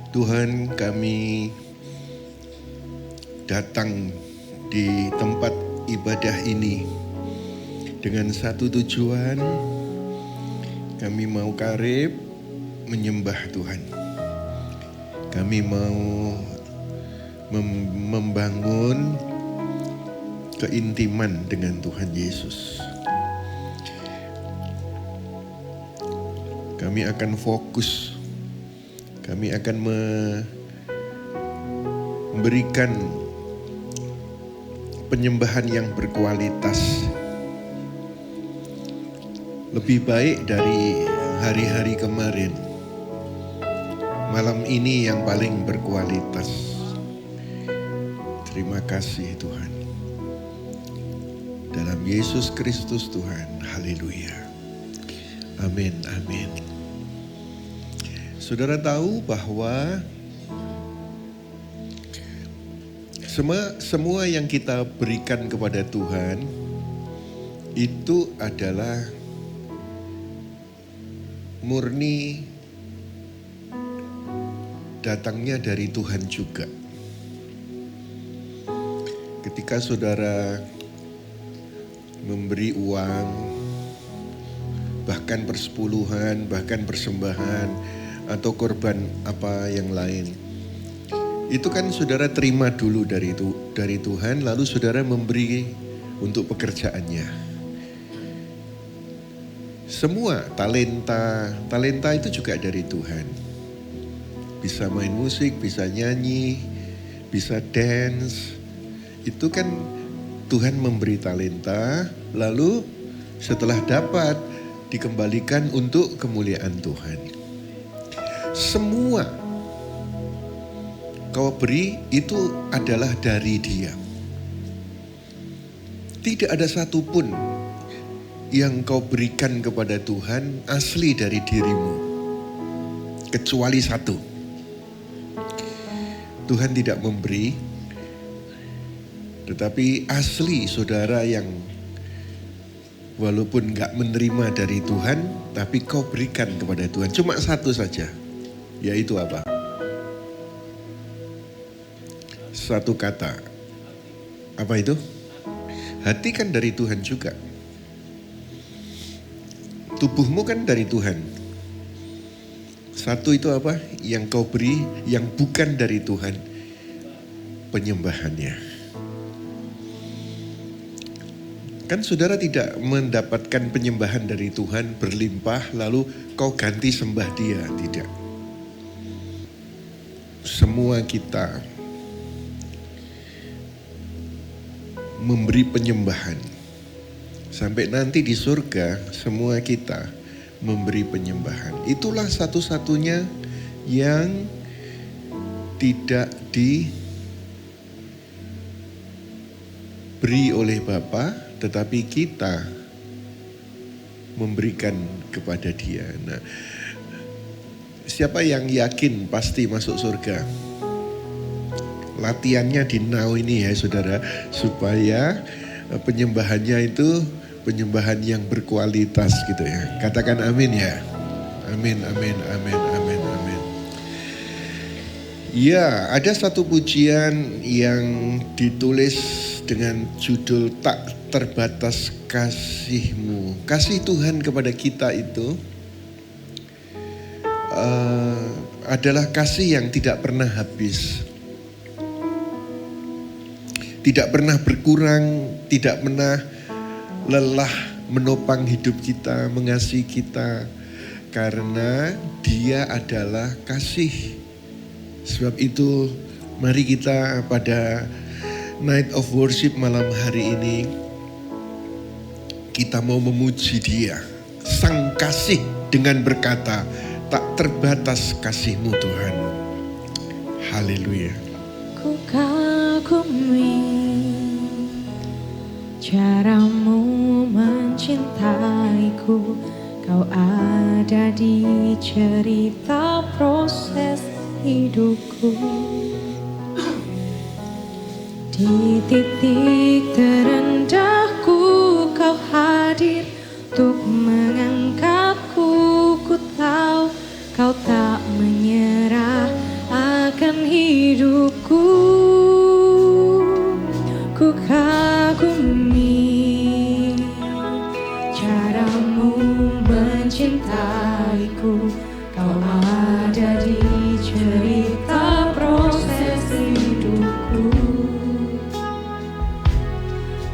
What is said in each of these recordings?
Tuhan, kami datang di tempat ibadah ini dengan satu tujuan. Kami mau karib menyembah Tuhan. Kami mau membangun keintiman dengan Tuhan Yesus. Kami akan fokus. Kami akan memberikan penyembahan yang berkualitas. Lebih baik dari hari-hari kemarin. Malam ini yang paling berkualitas. Terima kasih Tuhan. Dalam Yesus Kristus Tuhan. Haleluya. Amin, amin. Saudara tahu bahwa semua yang kita berikan kepada Tuhan itu adalah murni datangnya dari Tuhan juga. Ketika saudara memberi uang, bahkan persepuluhan, bahkan persembahan, atau korban apa yang lain, itu kan saudara terima dulu dari Tuhan, lalu saudara memberi untuk pekerjaannya. Semua talenta itu juga dari Tuhan. Bisa main musik, bisa nyanyi, bisa dance. Itu kan Tuhan memberi talenta, lalu setelah dapat dikembalikan untuk kemuliaan Tuhan. Semua kau beri itu adalah dari Dia. Tidak ada satupun yang kau berikan kepada Tuhan asli dari dirimu. Kecuali satu. Tuhan tidak memberi, tetapi asli saudara yang walaupun gak menerima dari Tuhan, tapi kau berikan kepada Tuhan. Cuma satu saja, yaitu apa? Satu kata. Apa itu? Hati kan dari Tuhan juga. Tubuhmu kan dari Tuhan. Satu itu apa? Yang kau beri yang bukan dari Tuhan. Penyembahannya. Kan saudara tidak mendapatkan penyembahan dari Tuhan berlimpah lalu kau ganti sembah Dia. Tidak. Semua kita memberi penyembahan. Sampai nanti di surga semua kita memberi penyembahan. Itulah satu-satunya yang tidak diberi oleh Bapa, tetapi kita memberikan kepada Dia. Nah, siapa yang yakin pasti masuk surga? Latihannya di now ini ya saudara, supaya penyembahannya itu penyembahan yang berkualitas gitu ya. Katakan amin ya. Amin, amin, amin, amin, amin. Ya, ada satu pujian yang ditulis dengan judul Tak Terbatas Kasih-Mu. Kasih Tuhan kepada kita itu adalah kasih yang tidak pernah habis. Tidak pernah berkurang, tidak pernah lelah menopang hidup kita, mengasihi kita. Karena Dia adalah kasih. Sebab itu mari kita pada Night of Worship malam hari ini, kita mau memuji Dia, Sang Kasih, dengan berkata, tak terbatas kasih-Mu Tuhan. Haleluya. Ku kagumi caramu mencintaiku. Kau ada di cerita proses hidupku. Di titik terendahku kau hadir untuk mengangkatku. Ku tahu kau tak menyerah mencintaiku. Kau ada di cerita proses hidupku.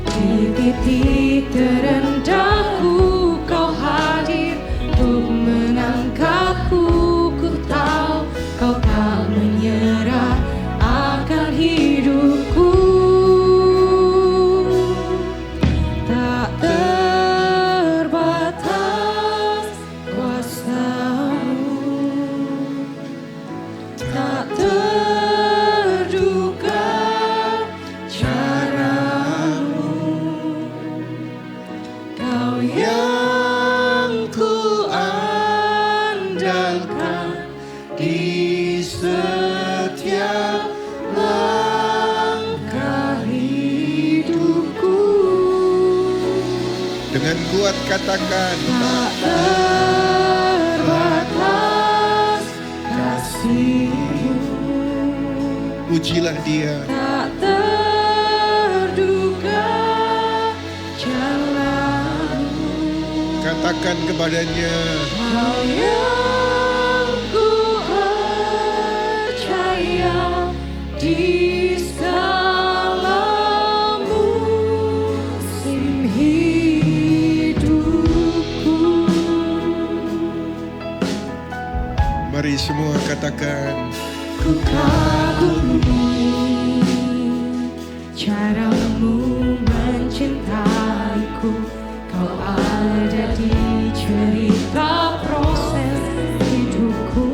Di titik terendahku kau hadir untuk menangkapku. Ku tahu kau tak menyerah akan hidupku. Tak terbatas kuasa-Mu, tak terduga cara-Mu. Kau yang ku andalkan di setiap langkah hidupku. Dengan kuat katakan, Tak terbatas kasih-Mu, pujilah Dia. tak terduga jalan-Mu. Katakan kepadanya, Kau yang ku percaya di segala musim hidupku. mari semua katakan, Ku kagumi cara-Mu mencintaiku. Kau ada di cerita proses hidupku.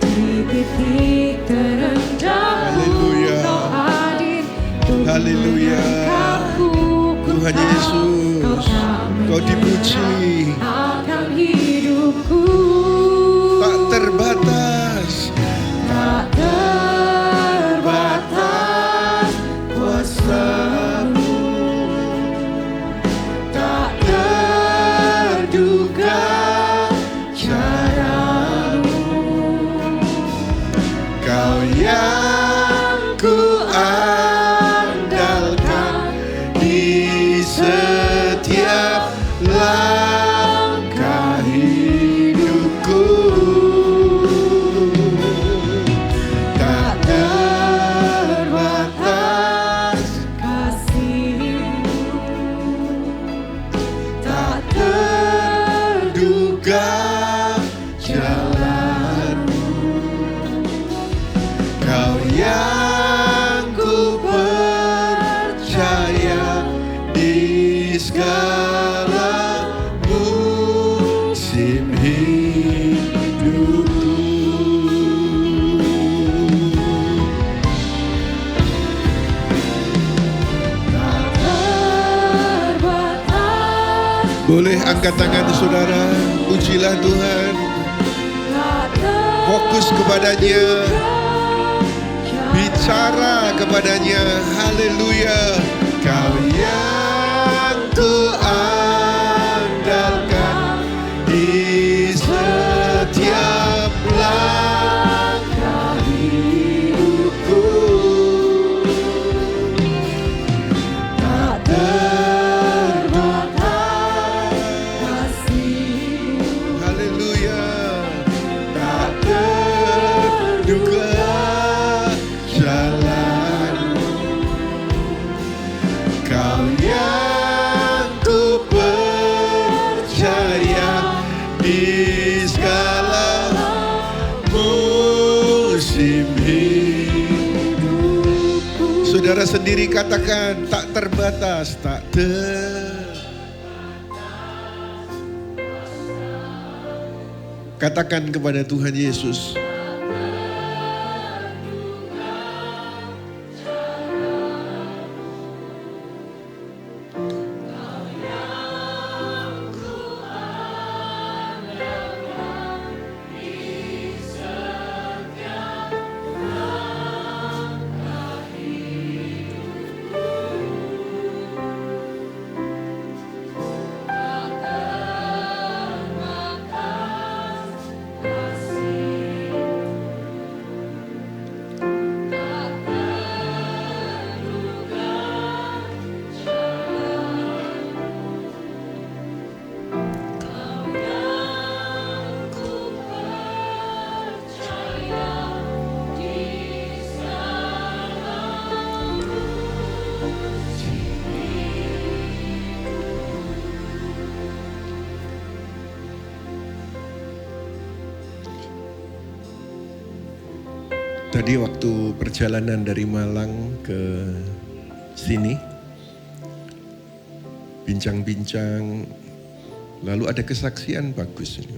Di titik terendah Haleluya. kau hadir untuk Haleluya. menangkapku. Ku Tuhan tahu Yesus, kau tak Kau dipuji, menyerah akan hidupku. tak terbatas. Tak terbatas kuasa-Mu, tak terduga cara-Mu. Kau yang ku andalkan di setiap langkah hidupku. Tak terbatas kasih-Mu, tak terduga jalan-Mu. Kau yang ku percaya di segala musim hidupku. tak terbatas. Boleh angkat tangan saudara, pujilah Tuhan, fokus kepadanya, bicara kepadanya. Haleluya. Kau yang ku andalkan di setiap langkah hidupku. Tak terbatas kasih-Mu, Haleluya. Tak terduga jalan-Mu. Kau yang ku percaya di segala musim hidupku. Saudara sendiri katakan, tak terbatas, tak Katakan kepada Tuhan Yesus, Tadi waktu perjalanan dari Malang ke sini, bincang-bincang, lalu ada kesaksian bagus ini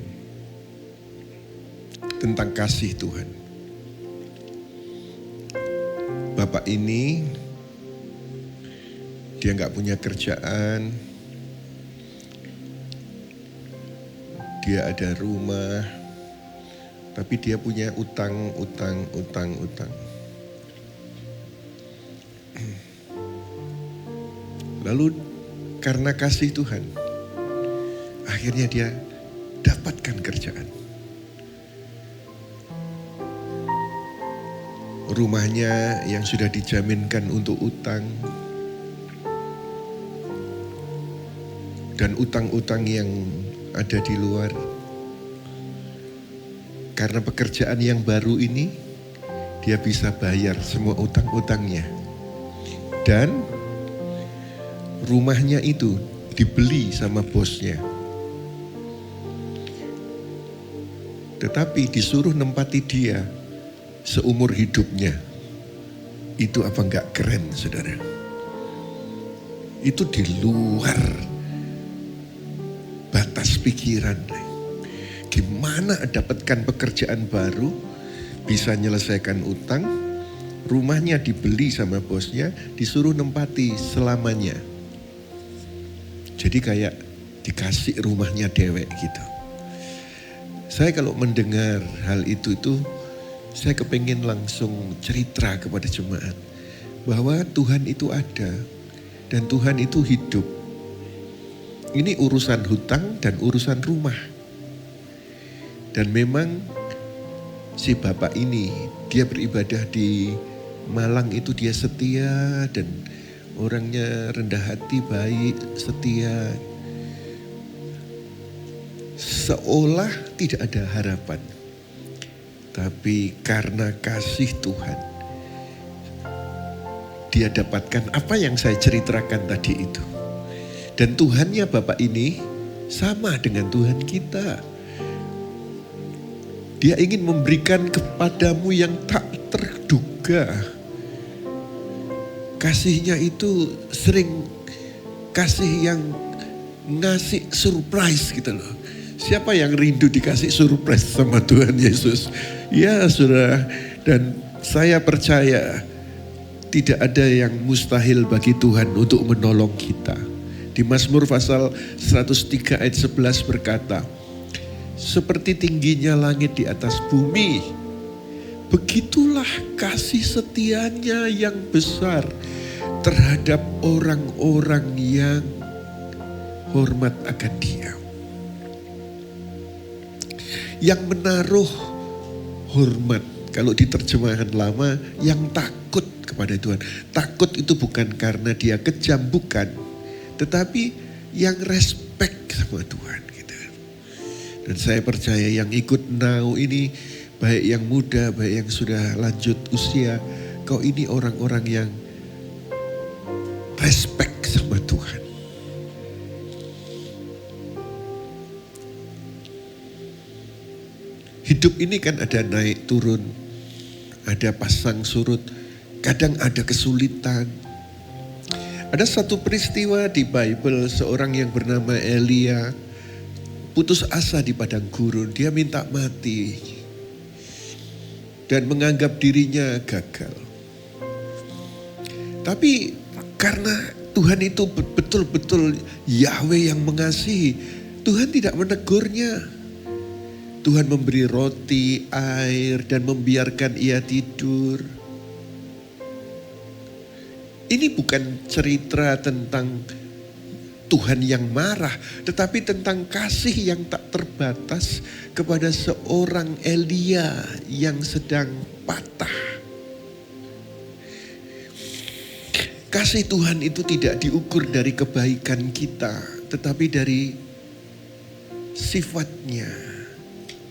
tentang kasih Tuhan. Bapak ini, dia nggak punya kerjaan, dia ada rumah, tapi dia punya utang. Lalu karena kasih Tuhan, akhirnya dia dapatkan kerjaan. Rumahnya yang sudah dijaminkan untuk utang, dan utang-utang yang ada di luar. Karena pekerjaan yang baru ini, dia bisa bayar semua utang-utangnya. Dan rumahnya itu dibeli sama bosnya. Tetapi disuruh nempati dia seumur hidupnya. Itu apa enggak keren, saudara? Itu di luar batas pikiran. Gimana dapatkan pekerjaan baru, bisa menyelesaikan utang, rumahnya dibeli sama bosnya, disuruh nempati selamanya. Jadi kayak dikasih rumahnya dewek gitu. Saya kalau mendengar hal itu saya kepengen langsung cerita kepada jemaat bahwa Tuhan itu ada dan Tuhan itu hidup. Ini urusan hutang dan urusan rumah. Dan memang si bapak ini, dia beribadah di Malang itu dia setia dan orangnya rendah hati, baik, setia. Seolah tidak ada harapan. Tapi karena kasih Tuhan, dia dapatkan apa yang saya ceritakan tadi itu. Dan Tuhannya bapak ini sama dengan Tuhan kita. Dia ingin memberikan kepadamu yang tak terduga. Kasihnya itu sering kasih yang ngasih surprise gitu loh. Siapa yang rindu dikasih surprise sama Tuhan Yesus? Ya saudara, dan saya percaya tidak ada yang mustahil bagi Tuhan untuk menolong kita. Di Mazmur pasal 103 ayat 11 berkata, seperti tingginya langit di atas bumi, begitulah kasih setianya yang besar terhadap orang-orang yang hormat akan Dia. Yang menaruh hormat, kalau di terjemahan lama, yang takut kepada Tuhan. Takut itu bukan karena dia kejam, bukan. Tetapi yang respect sama Tuhan. Dan saya percaya yang ikut now ini, baik yang muda, baik yang sudah lanjut usia, kau ini orang-orang yang respect sama Tuhan. Hidup ini kan ada naik turun, ada pasang surut, kadang ada kesulitan. Ada satu peristiwa di Bible, seorang yang bernama Elia, putus asa di padang gurun, dia minta mati dan menganggap dirinya gagal. Tapi karena Tuhan itu betul-betul Yahweh yang mengasihi, Tuhan tidak menegurnya. Tuhan memberi roti, air, dan membiarkan ia tidur. Ini bukan cerita tentang Tuhan yang marah, tetapi tentang kasih yang tak terbatas kepada seorang Elia yang sedang patah. Kasih Tuhan itu tidak diukur dari kebaikan kita, tetapi dari sifatnya.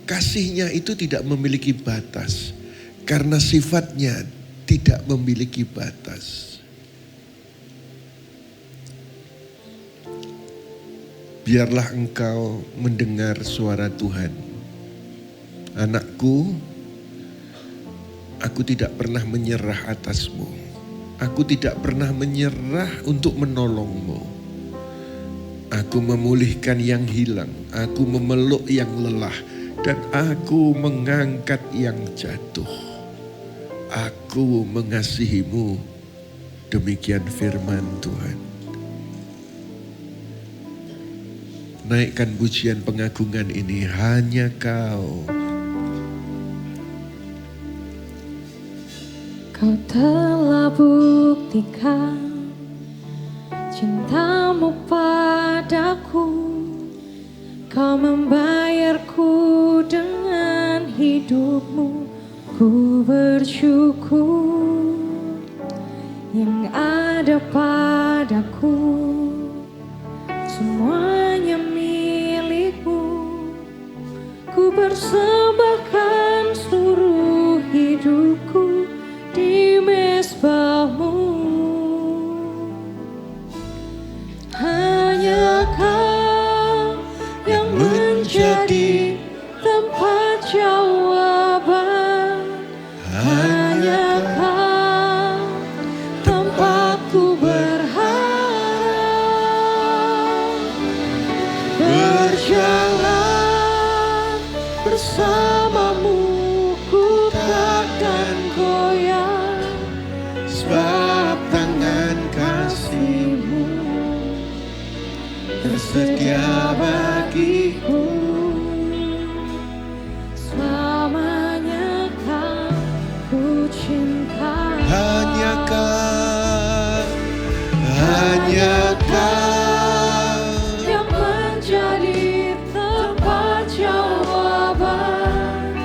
Kasihnya itu tidak memiliki batas, karena sifatnya tidak memiliki batas. Biarlah engkau mendengar suara Tuhan. Anakku, Aku tidak pernah menyerah atasmu. Aku tidak pernah menyerah untuk menolongmu. Aku memulihkan yang hilang. Aku memeluk yang lelah. Dan aku mengangkat yang jatuh. Aku mengasihimu. Demikian firman Tuhan. Naikkan pujian pengagungan ini, hanya Kau. Kau telah buktikan cintamu padaku. Kau membayarku dengan hidupmu. Ku bersyukur yang ada padaku. Semuanya milikmu. Ku persembahkan seluruh hidupku di mezbahmu. Hanya Kau yang menjadi tempat jawaban. Hanya Kau tempatku berharap. Berjalan bersamamu, ku takkan goyah. Sebab tangan kasih-Mu tersedia bagiku. Selamanya Kau ku cinta. Hanya Kau, hanya Kau. Yang menjadi tempat jawaban.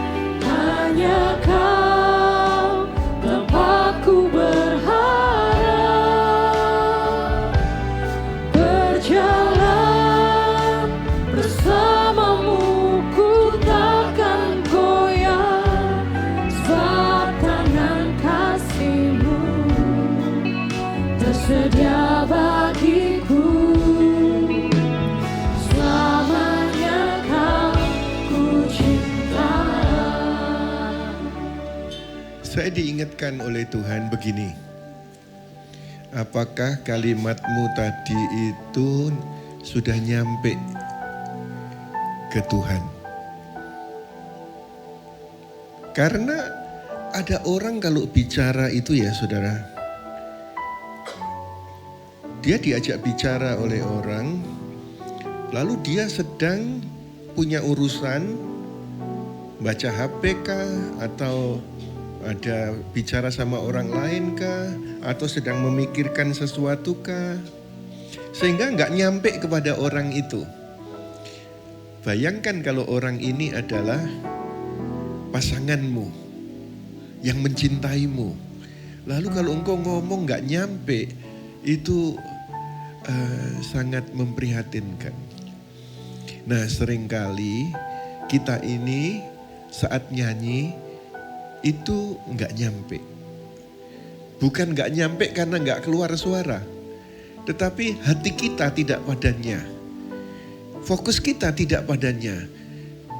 Hanya Kau tempatku berharap. Berjalan bersamamu, ku takkan goyah. Sebab tangan kasih-Mu tersedia bagiku. Selamanya Kau ku cinta. Saya diingatkan oleh Tuhan begini. Apakah kalimatmu tadi itu sudah nyampe ke Tuhan? Karena ada orang kalau bicara itu ya saudara, dia diajak bicara oleh orang, lalu dia sedang punya urusan, baca HP kah, atau ada bicara sama orang lain kah, atau sedang memikirkan sesuatu kah, sehingga nggak nyampe kepada orang itu. Bayangkan kalau orang ini adalah pasanganmu yang mencintaimu, lalu kalau engkau ngomong nggak nyampe, itu sangat memprihatinkan. Nah, seringkali kita ini saat nyanyi itu nggak nyampe. Bukan nggak nyampe karena nggak keluar suara, tetapi hati kita tidak padanya. Fokus kita tidak padanya.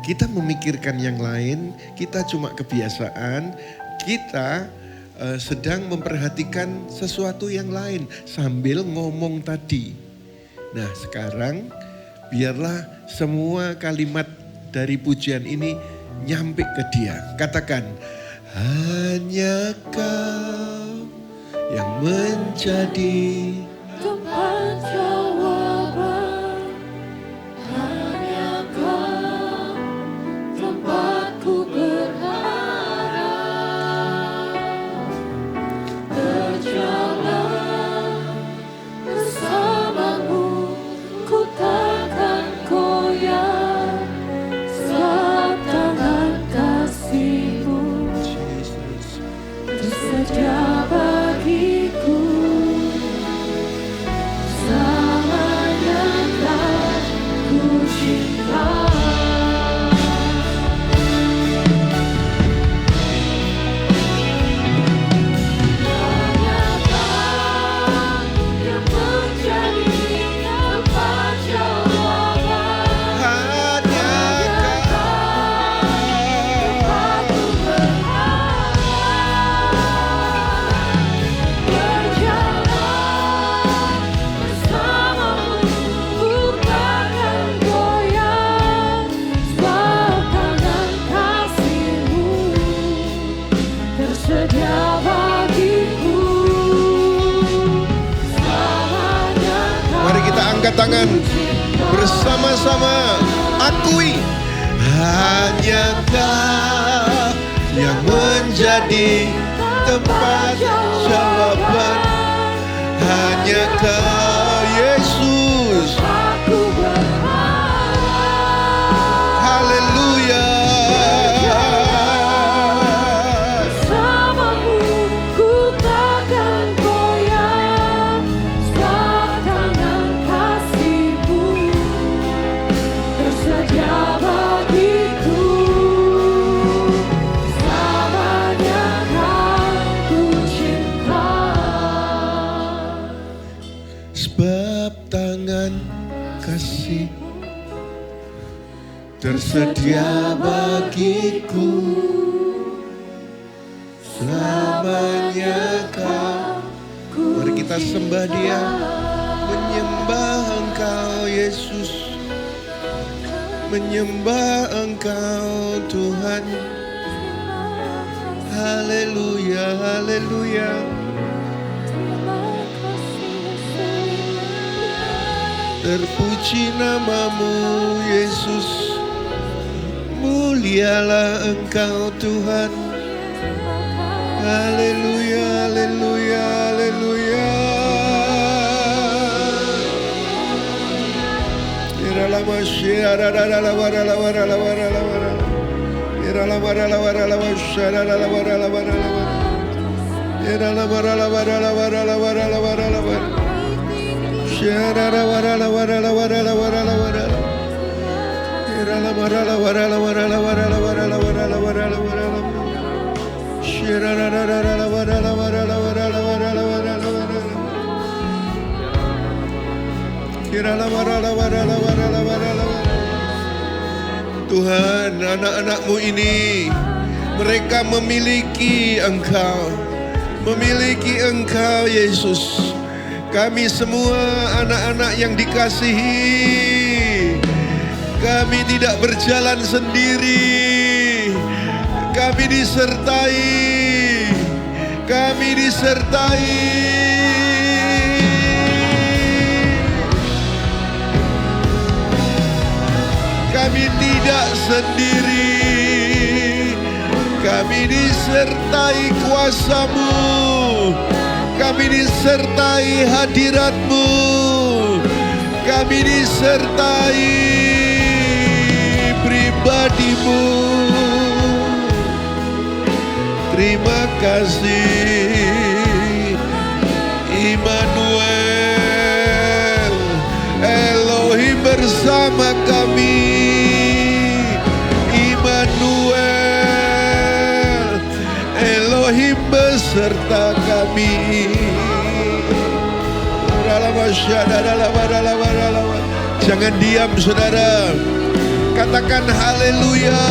Kita memikirkan yang lain, kita cuma kebiasaan, kita sedang memperhatikan sesuatu yang lain sambil ngomong tadi. Nah, sekarang biarlah semua kalimat dari pujian ini nyampe ke dia. Katakan, hanya Kau yang menjadi Tempat jawaban. Hanya Kau tempatku berharap. Berjalan bersamamu, ku takkan goyah. Sebab tangan kasih-Mu tersedia bagiku. Angkat tangan bersama-sama. Akui hanya Kau yang menjadi tempat jawaban. Hanya Kau Yesus. Haleluya. Bersamamu ku takkan goyah, sebab tangan kasih-Mu tersedia bagiku. Selamanya Kau ku cinta. Sebab tangan kasih tersedia bagiku. Selamanya Kau. Mari kita sembah Dia, menyembah Engkau Yesus, menyembah Engkau Tuhan. Haleluya, haleluya. Terpuji namamu Yesus, mulialah Engkau Tuhan. Haleluya, haleluya, haleluya. Tuhan, anak-anak-Mu ini, mereka memiliki Engkau, memiliki Engkau Yesus. Kami semua anak-anak yang dikasihi, kami tidak berjalan sendiri, kami disertai, kami disertai. Kami tidak sendiri, kami disertai kuasa-Mu, kami disertai hadirat-Mu, kami disertai pribadi-Mu. Terima kasih Immanuel, Elohim bersama kami. Immanuel, Elohim beserta kami. Jangan diam saudara, katakan haleluya.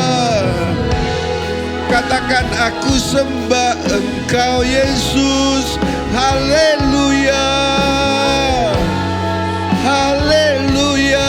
Katakan aku sembah Engkau Yesus. Haleluya, haleluya.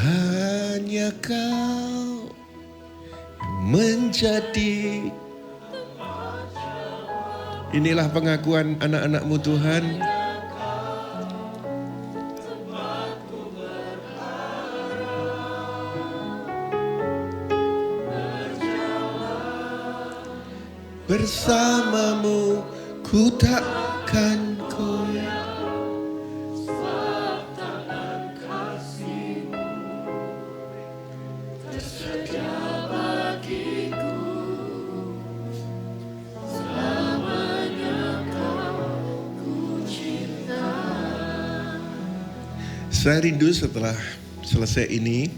Hanya Kau menjadi. Inilah pengakuan anak-anak-Mu Tuhan. bersamamu, ku takkan goyah. Saya rindu setelah selesai ini,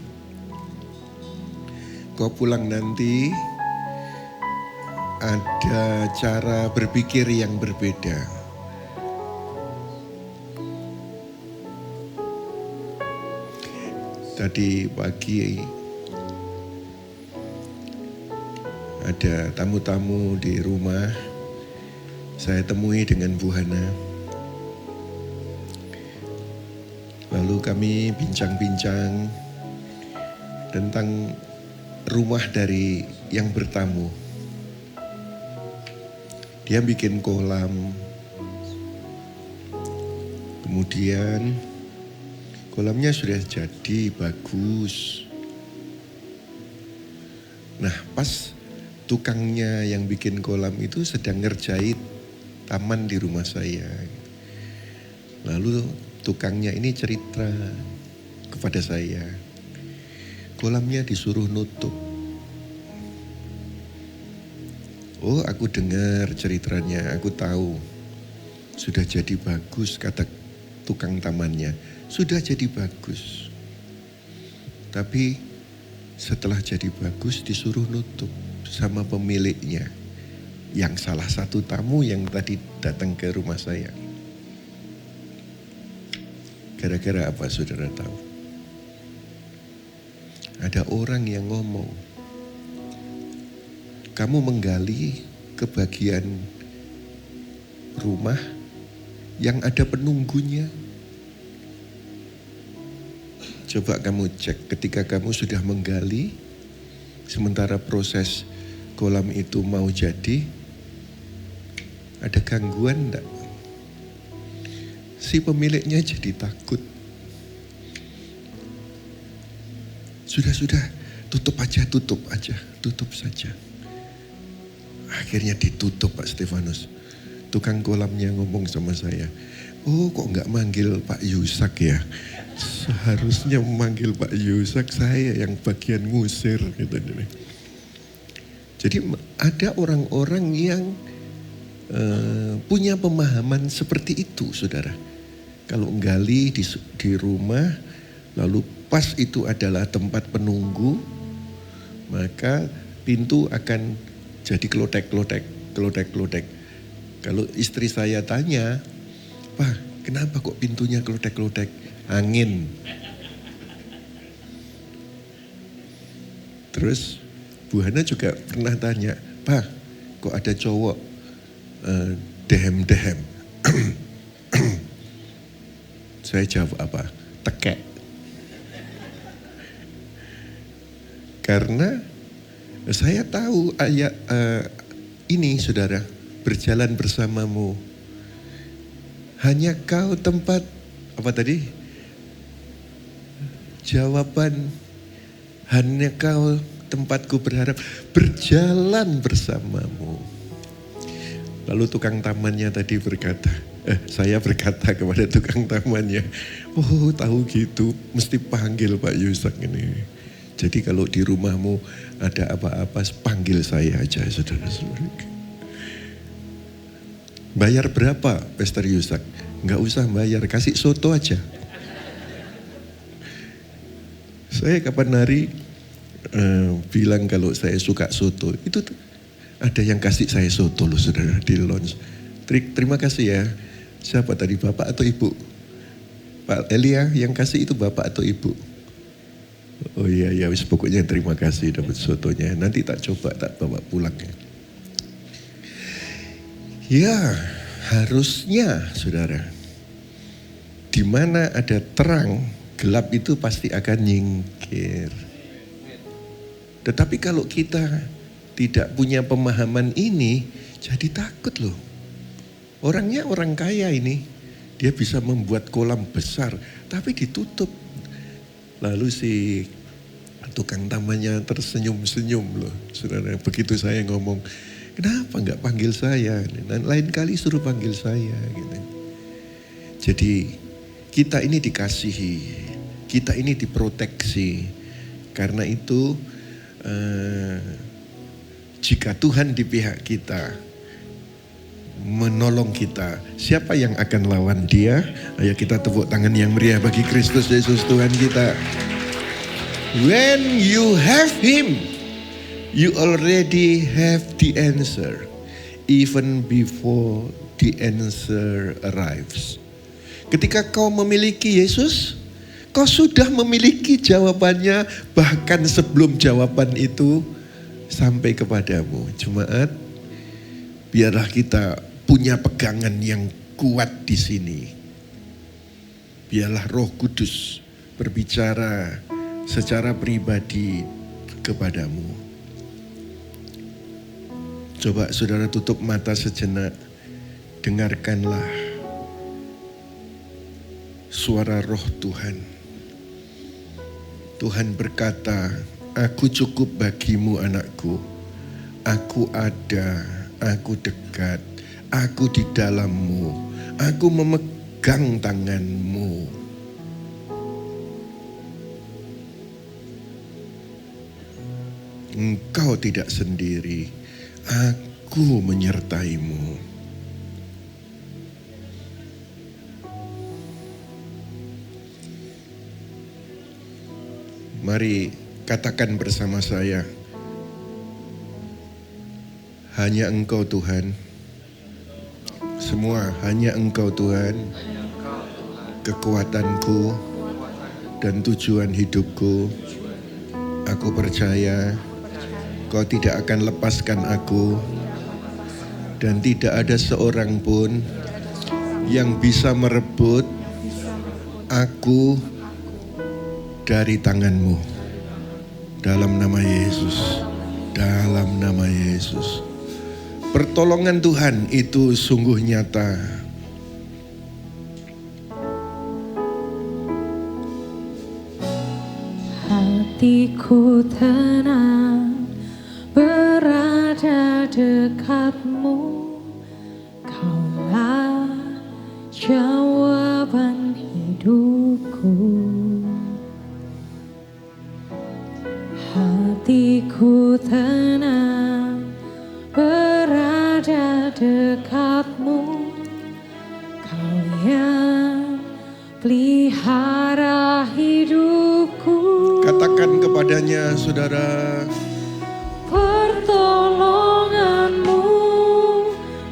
kau pulang nanti ada cara berpikir yang berbeda. Tadi pagi ada tamu-tamu di rumah, saya temui dengan Bu Hana. Lalu kami bincang-bincang tentang rumah dari yang bertamu. Dia bikin kolam, kemudian kolamnya sudah jadi, bagus. Nah, pas tukangnya yang bikin kolam itu sedang ngerjait taman di rumah saya. Lalu tukangnya ini cerita kepada saya, kolamnya disuruh nutup. Oh, aku dengar ceritanya, aku tahu. Sudah jadi bagus, kata tukang tamannya. Sudah jadi bagus. Tapi setelah jadi bagus disuruh nutup sama pemiliknya. Yang salah satu tamu yang tadi datang ke rumah saya. Gara-gara apa saudara tahu? Ada orang yang ngomong, kamu menggali ke bagian rumah yang ada penunggunya. Coba kamu cek ketika kamu sudah menggali, sementara proses kolam itu mau jadi, ada gangguan enggak? Si pemiliknya jadi takut. Sudah, tutup saja. Akhirnya ditutup Pak Stefanus. Tukang kolamnya ngomong sama saya, oh kok nggak manggil Pak Yusak ya? Seharusnya memanggil Pak Yusak, saya yang bagian ngusir gitu. Jadi ada orang-orang yang punya pemahaman seperti itu, saudara. Kalau gali di rumah, lalu pas itu adalah tempat penunggu, maka pintu akan jadi kelotek-kelotek. Kalau istri saya tanya, Pak, kenapa kok pintunya kelotek-kelotek? Angin. Terus Bu Hana juga pernah tanya, Pak, kok ada cowok dehem-dehem? Saya jawab apa? Tekek. Karena saya tahu ayat ini saudara, berjalan bersamamu. Hanya kau tempat, apa tadi? Jawaban, hanya kau tempatku berharap, berjalan bersamamu. Lalu tukang tamannya tadi berkata, saya berkata kepada tukang tamannya, oh tahu gitu, mesti panggil Pak Yusak ini. Jadi kalau di rumahmu ada apa-apa, panggil saya aja saudara-saudara. Bayar berapa Pastor Yusak? Enggak usah bayar, kasih soto aja. Saya kapan hari bilang kalau saya suka soto, itu ada yang kasih saya soto loh saudara di launch. Terima kasih ya. Siapa tadi, bapak atau ibu? Pak Elia yang kasih itu bapak atau ibu? Oh iya, wis pokoknya terima kasih dapat sotonya. Nanti tak coba, tak bawa pulang ya. Ya, harusnya saudara, di mana ada terang, gelap itu pasti akan nyingkir. Tetapi kalau kita tidak punya pemahaman ini, jadi takut loh. Orangnya orang kaya ini, dia bisa membuat kolam besar, tapi ditutup. Lalu si tukang tamannya tersenyum-senyum loh. Saudara, begitu saya ngomong, Kenapa nggak panggil saya? Lain kali suruh panggil saya. Gitu. Jadi kita ini dikasihi, kita ini diproteksi. Karena itu jika Tuhan di pihak kita, menolong kita, siapa yang akan lawan Dia? Ayo kita tepuk tangan yang meriah bagi Kristus Yesus Tuhan kita. When you have Him, you already have the answer, even before the answer arrives. Ketika kau memiliki Yesus, kau sudah memiliki jawabannya bahkan sebelum jawaban itu sampai kepadamu. Jemaat, biarlah kita punya pegangan yang kuat di sini. Biarlah Roh Kudus berbicara secara pribadi kepadamu. Coba saudara tutup mata sejenak, dengarkanlah suara Roh Tuhan. Tuhan berkata, aku cukup bagimu anakku, aku ada, aku dekat, aku di dalammu, aku memegang tanganmu. Engkau tidak sendiri, aku menyertaimu. Mari katakan bersama saya, hanya Engkau Tuhan, semua hanya Engkau Tuhan, kekuatanku dan tujuan hidupku. Aku percaya Kau tidak akan lepaskan aku, dan tidak ada seorang pun yang bisa merebut aku dari tangan-Mu. Dalam nama Yesus, dalam nama Yesus. Pertolongan Tuhan itu sungguh nyata. Hatiku tenang berada dekat-Mu, Kaulah jawaban hidupku. Hatiku tenang berada dekat-Mu, Kau yang pelihara hidupku. Katakan kepadanya, saudara. Pertolongan-Mu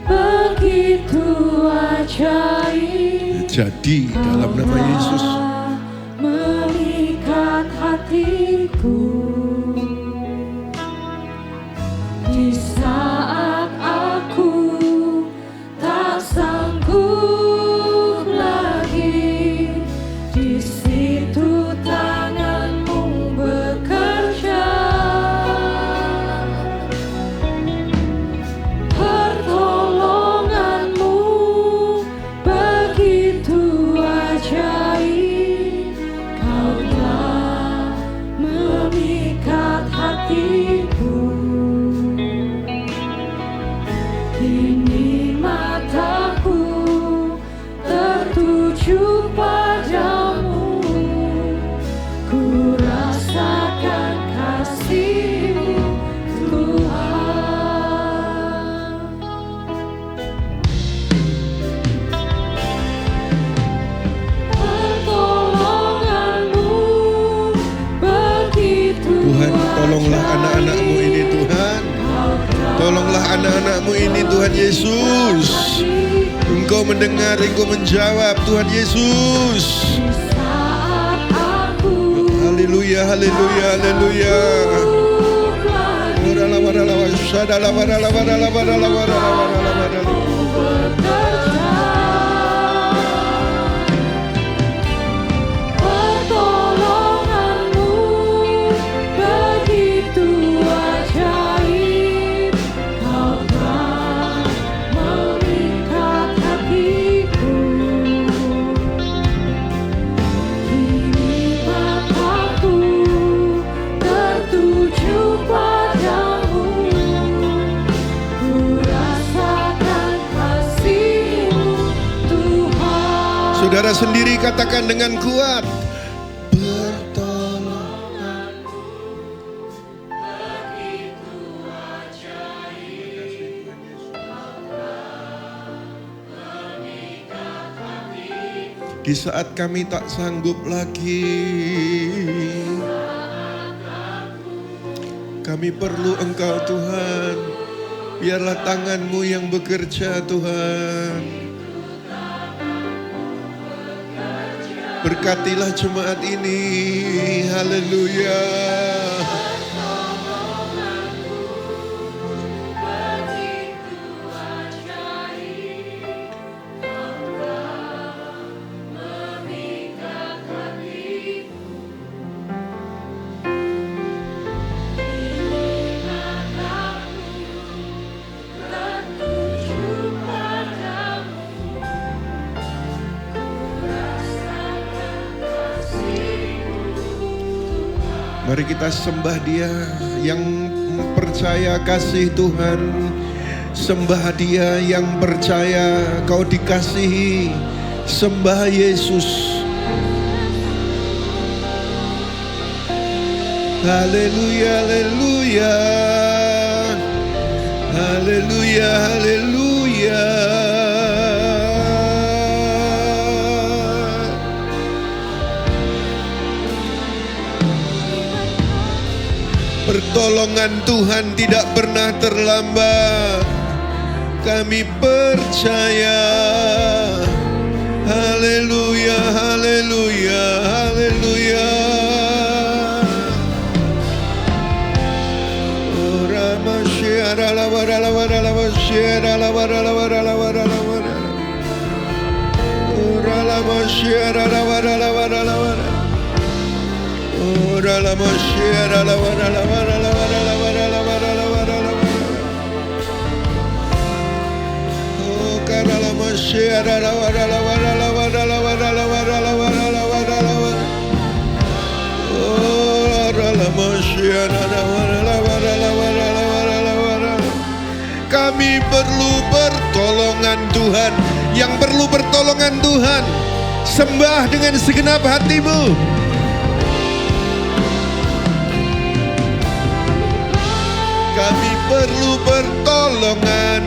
begitu ajaib. Jadi dalam nama Yesus, memikat hatiku di saat aku tak sanggup lagi. Di situ tangan-Mu bekerja. Pertolongan-Mu begitu ajaib. Kau telah memikat hatiku. Kini mataku tertuju padamu. Ku rasakan kasih-Mu, Tuhan. Pertolongan-Mu begitu Tuhan, tolonglah anak-anak-Mu ini Tuhan. Tolonglah anak-anak-Mu ini Tuhan Yesus. Engkau mendengar, Engkau menjawab Tuhan Yesus. Haleluya, haleluya, haleluya. Pertolongan-Mu begitu ajaib. Kau telah memikat hatiku. Kini mataku tertuju padamu. Ku Saudara sendiri katakan dengan kuat. Pertolongan. Di saat kami tak sanggup lagi, kami perlu Engkau Tuhan. Biarlah tangan-Mu yang bekerja Tuhan. Berkatilah jemaat ini. Haleluya. Mari kita sembah Dia yang percaya kasih Tuhan. Sembah Dia yang percaya kau dikasihi. Sembah Yesus. Haleluya, haleluya. Haleluya, haleluya. Pertolongan Tuhan tidak pernah terlambat. Kami percaya. Haleluya, haleluya, haleluya. Ora masyara la wara la wara la masyara la wara la wara la wara la wara. Ora la masyara la wara la wara la wara. Ora la masyara la wara la wara la wara la wara la wara la wara la wara. Oh kara la masyara la wara la wara la wara la wara la wara la wara la wara la wara. Oh ora la masyara la wara la wara la wara la wara la wara. Kami perlu pertolongan Tuhan. Yang perlu pertolongan Tuhan, sembah dengan segenap hatimu. Kami perlu pertolongan.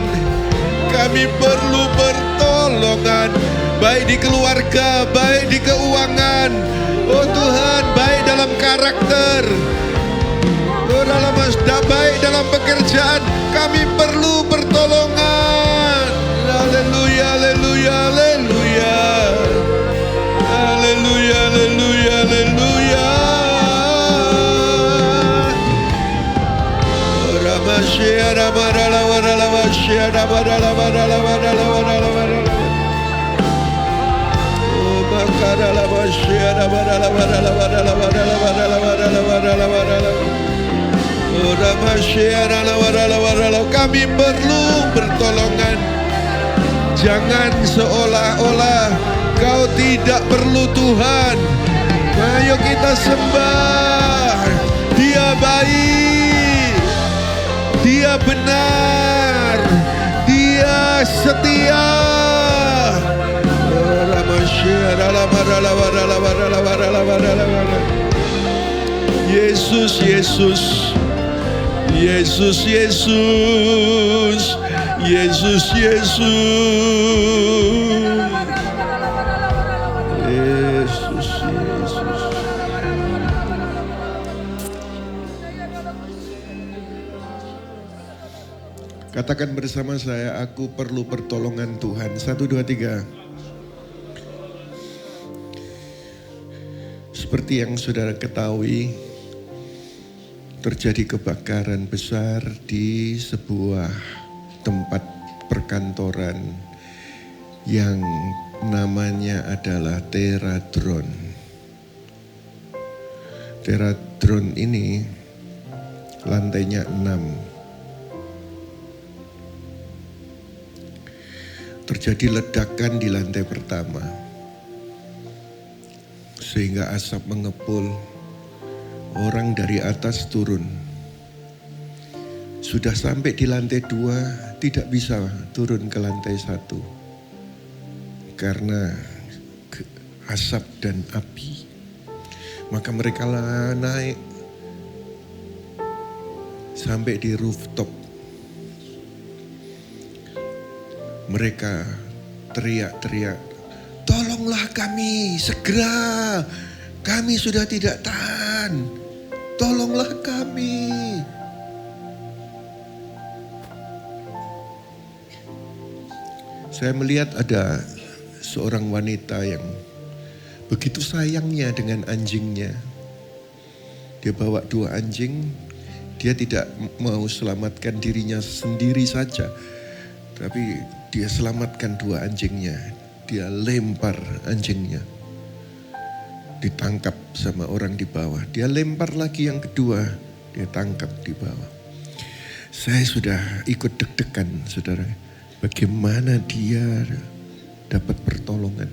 Kami perlu pertolongan. Baik di keluarga, baik di keuangan. Oh Tuhan, baik dalam karakter. Oh dalam baik dalam pekerjaan. Kami perlu pertolongan. Haleluya, haleluya, haleluya. Haleluya, haleluya, haleluya. Masyara barala barala masyara barala barala barala barala barala. Oh makara la masyara barala barala barala barala barala barala barala barala. Oh masyara la barala barala. Kami perlu pertolongan. Jangan seolah-olah kau tidak perlu Tuhan. Ayo kita sembah. Dia baik. Dia benar, Dia setia. Yesus, Yesus, Yesus, Yesus, Yesus, Yesus. Yesus, Yesus. Katakan bersama saya, aku perlu pertolongan Tuhan. 1, 2, 3. Seperti yang saudara ketahui, terjadi kebakaran besar di sebuah tempat perkantoran yang namanya adalah Teradron. Teradron ini lantainya 6. Terjadi ledakan di lantai pertama, sehingga asap mengepul, orang dari atas turun. Sudah sampai di lantai 2, tidak bisa turun ke lantai 1. Karena asap dan api. Maka mereka naik sampai di rooftop. Mereka teriak-teriak, tolonglah kami, segera. Kami sudah tidak tahan. Tolonglah kami. Saya melihat ada seorang wanita yang begitu sayangnya dengan anjingnya. Dia bawa 2 anjing, dia tidak mau selamatkan dirinya sendiri saja. Tapi dia selamatkan 2 anjingnya. Dia lempar anjingnya. Ditangkap sama orang di bawah. Dia lempar lagi yang kedua, dia tangkap di bawah. Saya sudah ikut deg-degan, saudara. Bagaimana dia dapat pertolongan.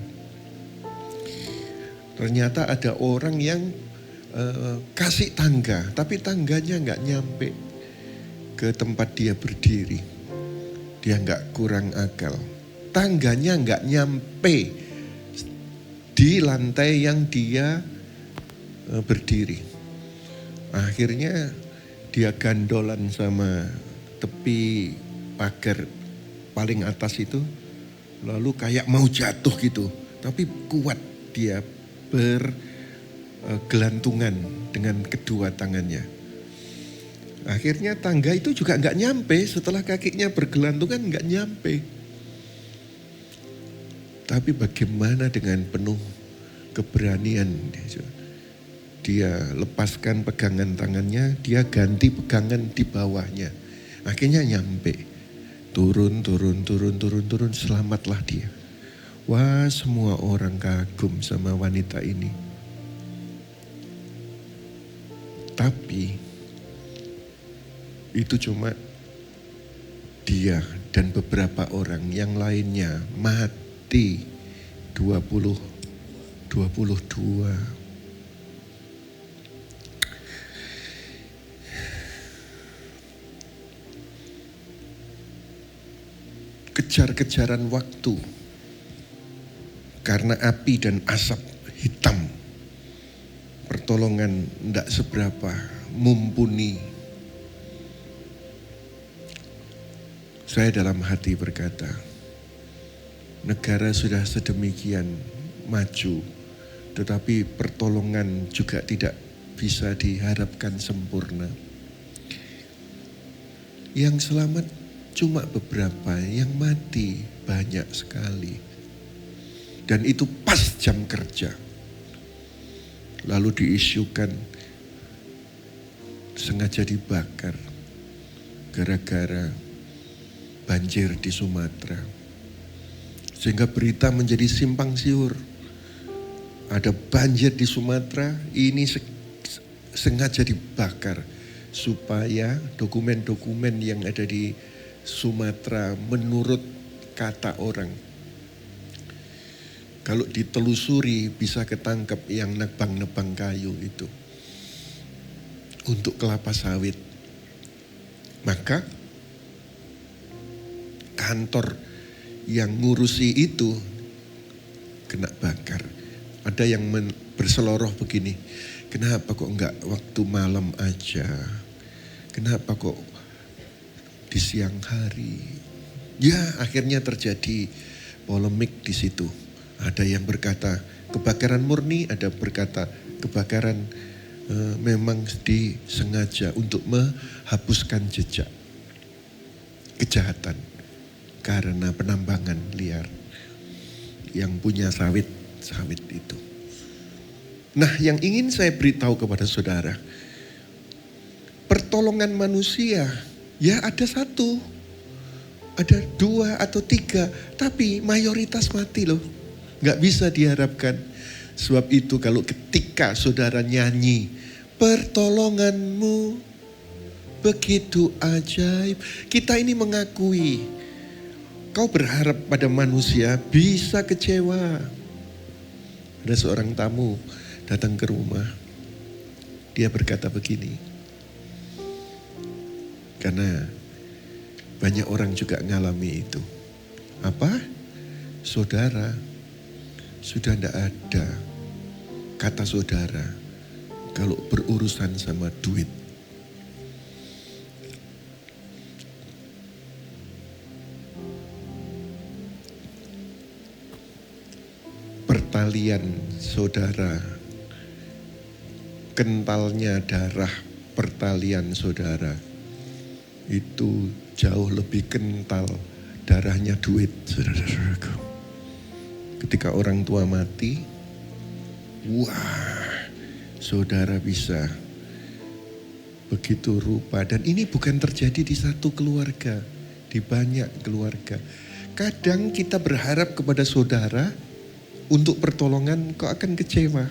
Ternyata ada orang yang kasih tangga, tapi tangganya nggak nyampe ke tempat dia berdiri. Dia nggak kurang akal. Tangganya nggak nyampe di lantai yang dia berdiri. Akhirnya dia gandolan sama tepi pagar paling atas itu, lalu kayak mau jatuh gitu, tapi kuat dia bergelantungan dengan kedua tangannya. Akhirnya tangga itu juga nggak nyampe, setelah kakinya bergelantungan nggak nyampe. Tapi bagaimana dengan penuh keberanian, dia lepaskan pegangan tangannya, dia ganti pegangan di bawahnya. Akhirnya nyampe. Turun, selamatlah dia. Wah, semua orang kagum sama wanita ini. Tapi itu cuma dia dan beberapa orang, yang lainnya mati 22. Kejar-kejaran waktu karena api dan asap hitam. Pertolongan tidak seberapa mumpuni. Saya dalam hati berkata, negara sudah sedemikian maju, tetapi pertolongan juga tidak bisa diharapkan sempurna. Yang selamat cuma beberapa, yang mati banyak sekali. Dan itu pas jam kerja. Lalu diisukan sengaja dibakar gara-gara banjir di Sumatera. Sehingga berita menjadi simpang siur. Ada banjir di Sumatera, ini sengaja dibakar supaya dokumen-dokumen yang ada di Sumatera menurut kata orang, kalau ditelusuri bisa ketangkep yang nebang-nebang kayu itu untuk kelapa sawit. Maka kantor yang ngurusi itu kena bakar. Ada yang berseloroh begini, kenapa kok enggak waktu malam aja? Kenapa kok di siang hari? Ya, akhirnya terjadi polemik di situ. Ada yang berkata kebakaran murni, ada berkata kebakaran memang disengaja untuk menghapuskan jejak kejahatan karena penambangan liar yang punya sawit itu. Nah, yang ingin saya beritahu kepada saudara, pertolongan manusia ya ada 1, ada 2 atau 3, tapi mayoritas mati loh. Gak bisa diharapkan. Sebab itu kalau ketika saudara nyanyi, pertolonganmu begitu ajaib, kita ini mengakui, kau berharap pada manusia bisa kecewa. Ada seorang tamu datang ke rumah, dia berkata begini, karena banyak orang juga ngalami itu. Apa? Saudara sudah tidak ada kata saudara kalau berurusan sama duit. Pertalian saudara, kentalnya darah pertalian saudara itu jauh lebih kental darahnya duit, saudara-saudaraku. Ketika orang tua mati, wah, saudara bisa begitu rupa. Dan ini bukan terjadi di satu keluarga, di banyak keluarga. Kadang kita berharap kepada saudara untuk pertolongan, kau akan kecewa.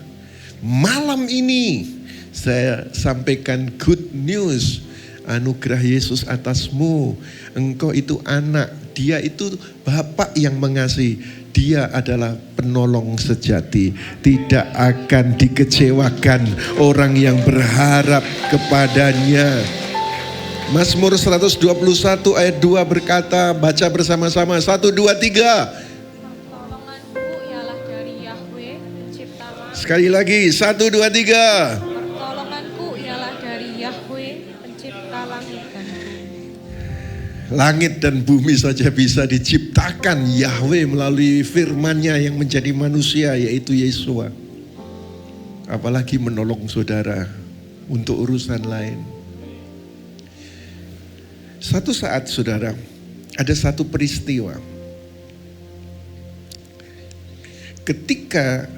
Malam ini saya sampaikan good news, anugerah Yesus atasmu. Engkau itu anak, dia itu Bapak yang mengasihi. Dia adalah penolong sejati. Tidak akan dikecewakan orang yang berharap kepadanya. Mazmur 121 ayat 2 berkata, baca bersama-sama, 1, 2, 3. Sekali lagi, 1, 2, 3. Pertolonganku ialah dari Yahweh, pencipta langit dan bumi. Langit dan bumi saja bisa diciptakan Yahweh melalui firman-Nya yang menjadi manusia, yaitu Yesua. Apalagi menolong saudara untuk urusan lain. Satu saat saudara, ada satu peristiwa. Ketika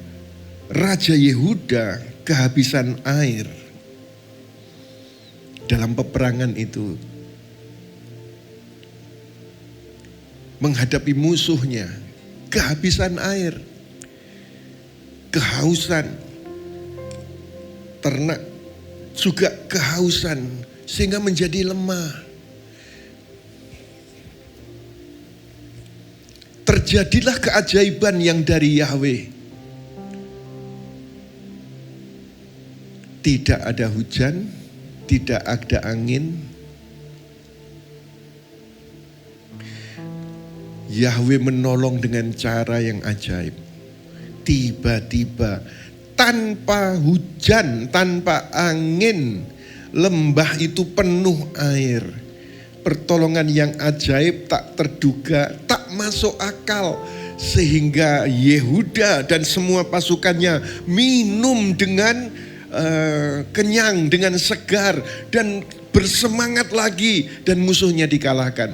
Raja Yehuda kehabisan air dalam peperangan itu, menghadapi musuhnya, kehabisan air, kehausan, ternak juga kehausan sehingga menjadi lemah. Terjadilah keajaiban yang dari Yahweh. Tidak ada hujan, tidak ada angin. Yahweh menolong dengan cara yang ajaib. Tiba-tiba tanpa hujan, tanpa angin, lembah itu penuh air. Pertolongan yang ajaib, tak terduga, tak masuk akal. Sehingga Yehuda dan semua pasukannya minum dengan kenyang, dengan segar, dan bersemangat lagi, dan musuhnya dikalahkan.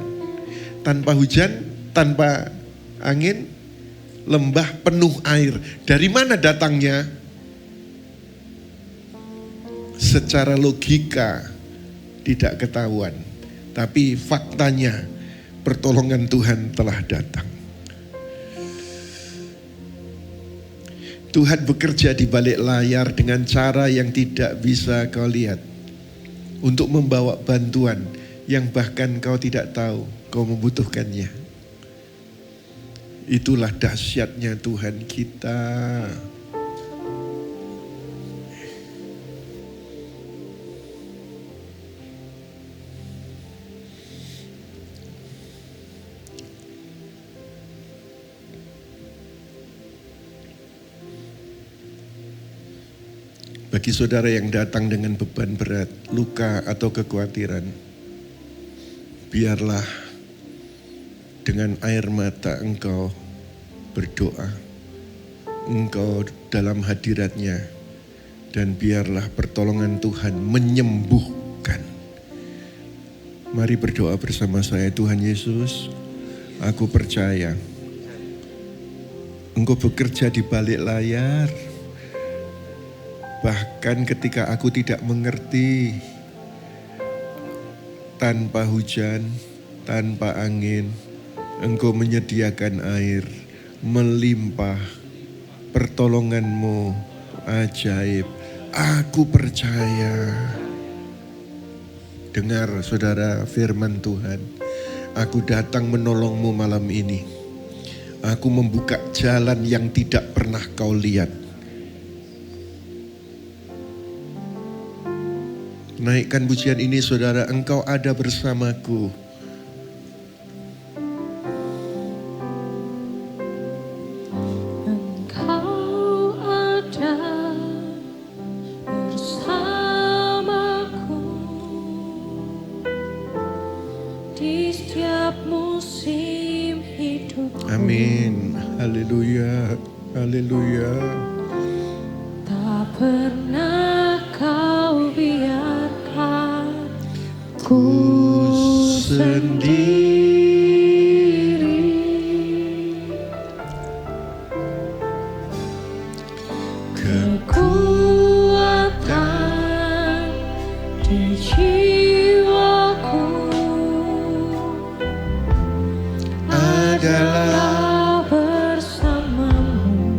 Tanpa hujan, tanpa angin, lembah penuh air. Dari mana datangnya? Secara logika tidak ketahuan, tapi faktanya pertolongan Tuhan telah datang. Tuhan bekerja di balik layar dengan cara yang tidak bisa kau lihat, untuk membawa bantuan yang bahkan kau tidak tahu kau membutuhkannya. Itulah dahsyatnya Tuhan kita. Bagi saudara yang datang dengan beban berat, luka atau kekhawatiran, biarlah dengan air mata engkau berdoa, engkau dalam hadiratnya, dan biarlah pertolongan Tuhan menyembuhkan. Mari berdoa bersama saya. Tuhan Yesus, aku percaya Engkau bekerja di balik layar. Bahkan ketika aku tidak mengerti, tanpa hujan, tanpa angin, Engkau menyediakan air melimpah. Pertolongan-Mu ajaib. Aku percaya. Dengar saudara firman Tuhan. Aku datang menolongmu malam ini. Aku membuka jalan yang tidak pernah kau lihat. Naikkan pujian ini saudara, Engkau ada bersamaku. Engkau Haleluya. Tak pernah kau biarkan ku sendiri. Kekuatan di jiwaku adalah bersamamu.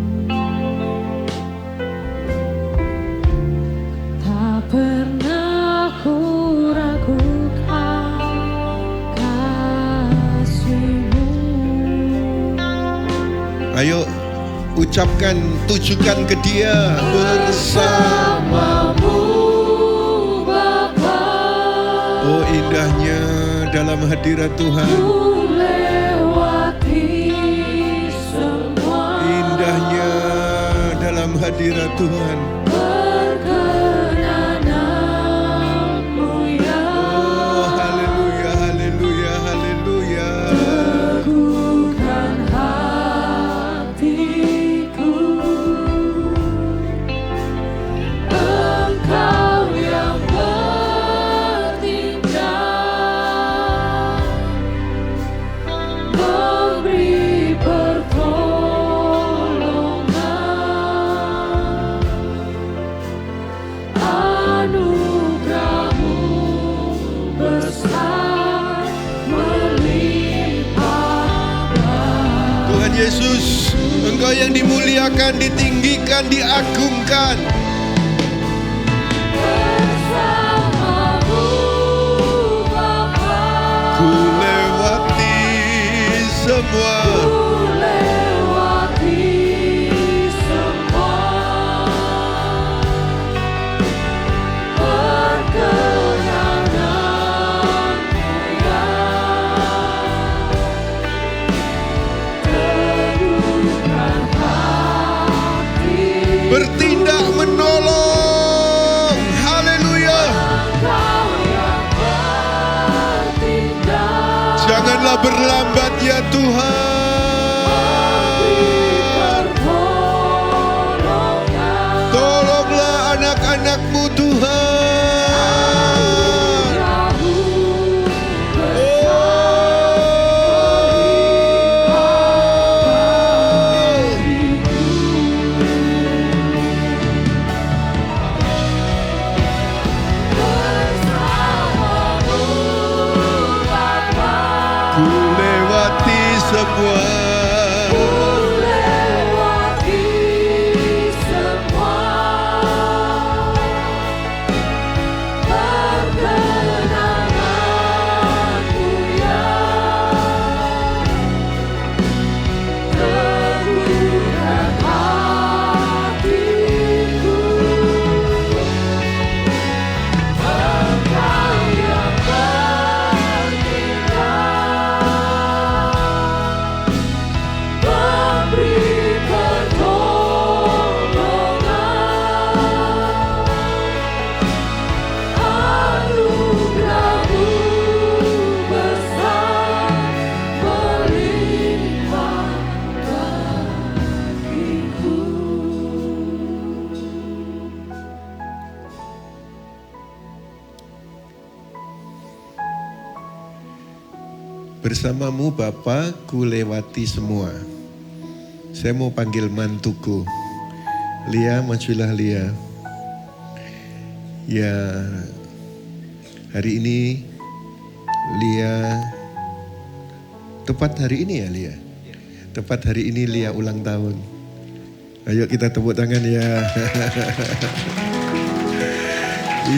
Tak pernah ku ragukan kasih-Mu. Ayo ucapkan, tujukan ke Dia. Bersamamu Bapa, Oh indahnya dalam hadirat Tuhan. ku lewati semua. Indahnya dalam hadirat Tuhan. Perkenanan-Mu ya Oh haleluya, haleluya, haleluya. teguhkan hatiku. Engkau yang bertindak, memberi pertolongan. Anugerah-Mu besar melimpah bagi. Tuhan Yesus, Engkau yang dimuliakan, ditinggikan, diagungkan. Bersamamu Bapa, Ku lewati semua. ku lewati semua. Perkenanan-Mu ya teguhkan hati. Bertindak menolong. Haleluya. Engkau yang bertindak, Janganlah berlambat ya Tuhan. pertolongan. Tolonglah anak-anak-Mu Tuhan. Anugerah-Mu bersamamu Bapa, Ku lewati semua. ku lewati semua. Perkenanan-Mu ya teguhkan hatiku. Engkau yang bertindak, memberi pertolongan. Anugerah-Mu besar melimpah bagiku. Bersamamu Bapa, ku lewati semua. Saya mau panggil mantuku. Lia, majulah Lia. Ya, hari ini Lia, tepat hari ini ya Lia. Tepat hari ini Lia ulang tahun. Ayo kita tepuk tangan ya.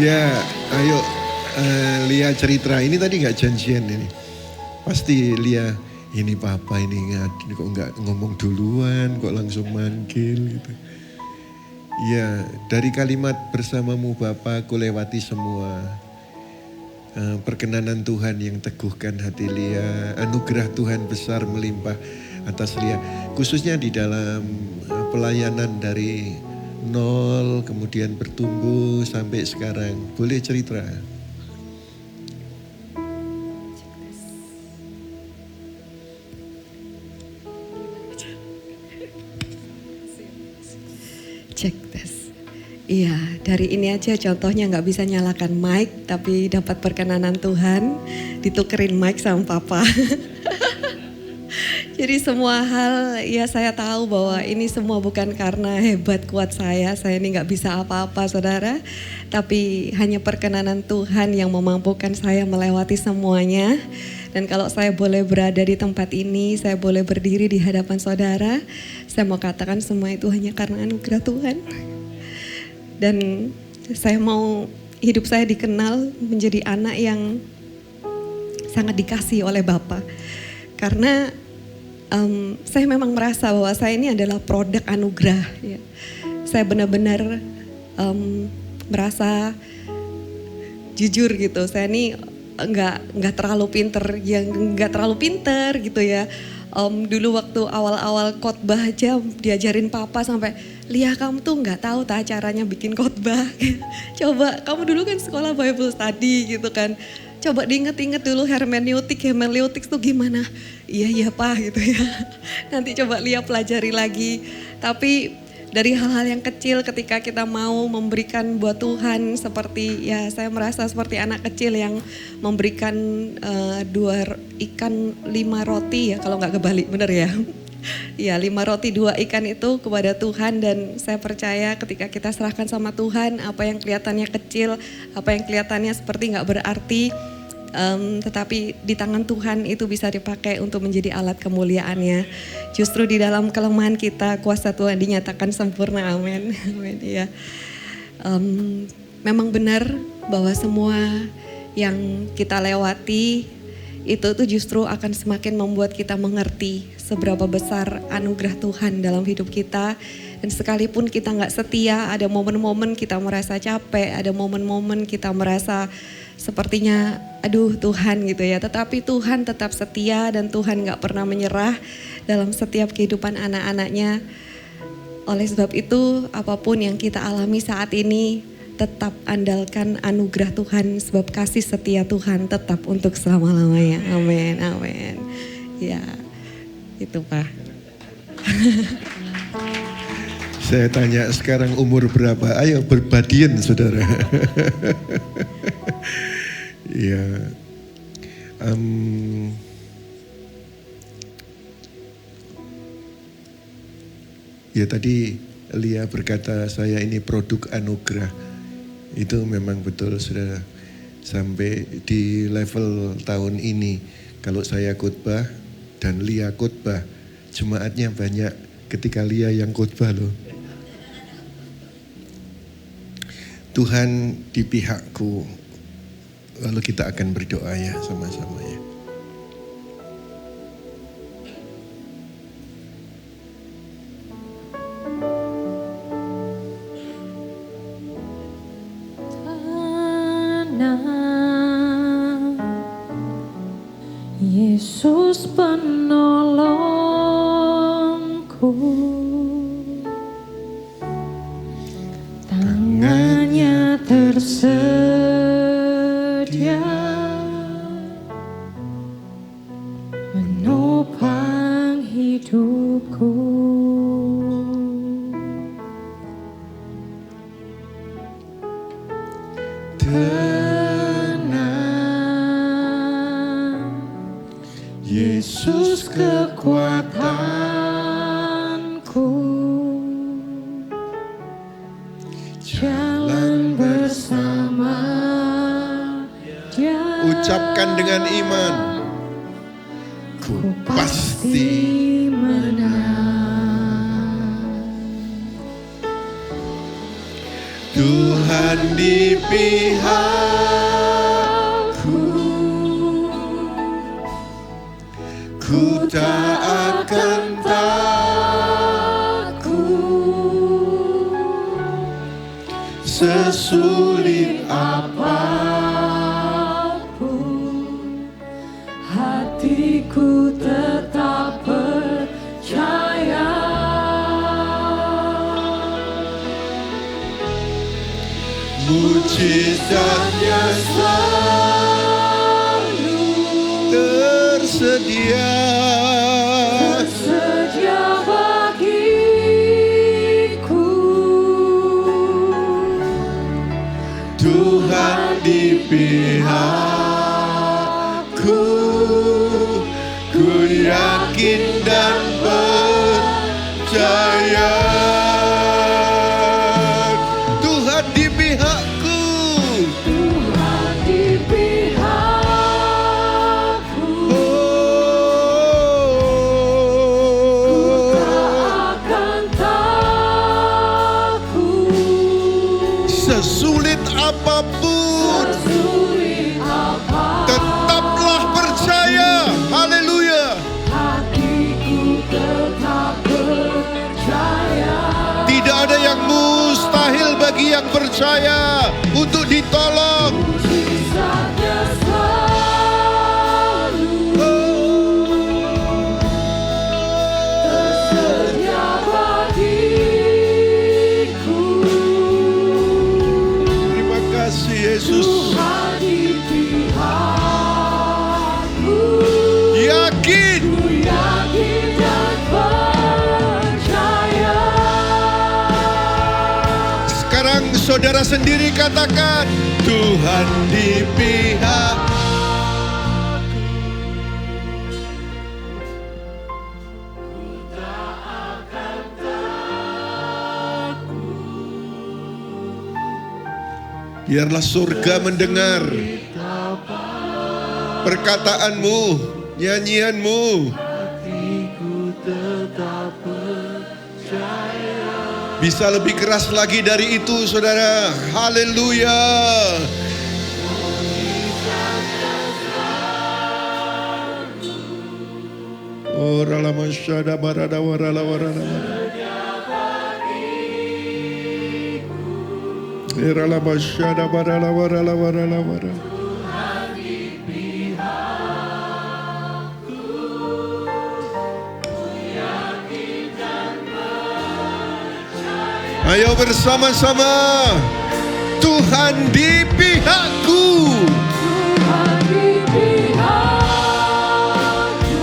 Iya, ayo Lia cerita. Ini tadi nggak janjian ini. Pasti Lia, ini papa ini kok nggak ngomong duluan, kok langsung manggil gitu. Iya, dari kalimat bersamamu Bapa, ku lewati semua. Perkenanan Tuhan yang teguhkan hati Lia, anugerah Tuhan besar melimpah atas Lia. Khususnya di dalam pelayanan dari nol, kemudian bertumbuh sampai sekarang. Boleh cerita? Cek tes. Iya, dari ini aja contohnya nggak bisa nyalakan mic, tapi dapat perkenanan Tuhan, ditukerin mic sama Papa. Jadi semua hal ya saya tahu bahwa ini semua bukan karena hebat kuat saya ini nggak bisa apa-apa saudara. Tapi hanya perkenanan Tuhan yang memampukan saya melewati semuanya. Dan kalau saya boleh berada di tempat ini, saya boleh berdiri di hadapan saudara, saya mau katakan semua itu hanya karena anugerah Tuhan. Dan saya mau hidup saya dikenal menjadi anak yang sangat dikasih oleh Bapa. Karena saya memang merasa bahwa saya ini adalah produk anugerah. Ya. Saya benar-benar merasa jujur gitu. Saya ini nggak terlalu pinter gitu ya. Dulu waktu awal-awal khotbah aja diajarin Papa sampai, Lia kamu tuh nggak tahu caranya bikin khotbah. Coba kamu dulu kan sekolah Bible study gitu kan. Coba diinget-inget dulu hermeneutik tuh gimana. Iya Pak gitu ya. Nanti coba Lia pelajari lagi. Tapi dari hal-hal yang kecil ketika kita mau memberikan buat Tuhan seperti ya saya merasa seperti anak kecil yang memberikan 2 ikan 5 roti ya kalau nggak kebalik bener ya. Ya 5 roti 2 ikan itu kepada Tuhan dan saya percaya ketika kita serahkan sama Tuhan apa yang kelihatannya kecil, apa yang kelihatannya seperti nggak berarti. Tetapi di tangan Tuhan itu bisa dipakai untuk menjadi alat kemuliaannya. Justru di dalam kelemahan kita kuasa Tuhan dinyatakan sempurna, amin. Amin ya. Memang benar bahwa semua yang kita lewati itu justru akan semakin membuat kita mengerti seberapa besar anugerah Tuhan dalam hidup kita. Dan sekalipun kita gak setia, ada momen-momen kita merasa capek, ada momen-momen kita merasa sepertinya aduh Tuhan gitu ya. Tetapi Tuhan tetap setia dan Tuhan gak pernah menyerah dalam setiap kehidupan anak-anaknya. Oleh sebab itu apapun yang kita alami saat ini tetap andalkan anugerah Tuhan sebab kasih setia Tuhan tetap untuk selama-lamanya. Amin, amin. Ya itu Pak. Saya tanya sekarang umur berapa? Ayo berbadian saudara. Ya, ya tadi Lia berkata saya ini produk anugerah. Itu memang betul saudara. Sampai di level tahun ini kalau saya khotbah dan Lia khotbah, jemaatnya banyak ketika Lia yang khotbah loh. Tuhan di pihakku. Lalu kita akan berdoa ya sama-sama ya. Tanah Yesus penolongku, tangannya tersedia menopang hidupku. Tenang, Yesus kekuatanku, jalan bersama Dia. ucapkan dengan iman. Ku pasti menang. Tuhan di pihakku, ku tak akan takut, sesulit apapun, hatiku tetap percaya. mujizatnya selalu tersedia. Tersedia bagiku, pihakku, ku yakin dan percaya. Tuhan di pihakku, Tuhan di pihakku, tak akan takut. sesulit apapun, Sesulit apa tetaplah percaya. Haleluya. hatiku tetap percaya. Tidak ada yang mustahil bagi yang percaya untuk ditolong. Mujizatnya selalu tersedia bagiku. Terima kasih Yesus. Tuhan di pihakku, Yakin. ku yakin dan percaya. Sekarang saudara sendiri katakan, Tuhan di pihak. Biarlah surga mendengar perkataanmu, nyanyianmu. Bisa lebih keras lagi dari itu, saudara. Haleluya. Ora la masyada barada warala warala. Era la masyada barala warala warala warala. Ayo bersama-sama. Tuhan di pihakku, Tuhan di pihakku,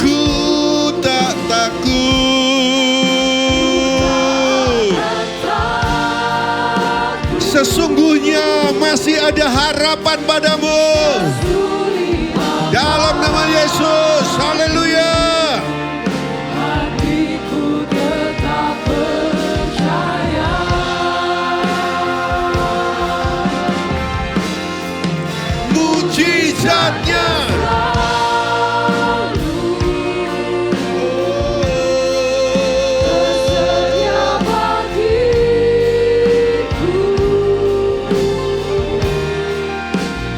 ku tak takut. Sesungguhnya masih ada harapan padamu. Dalam nama Yesus, haleluya. hatiku tetap percaya. Mujizatnya Tersedia bagiku.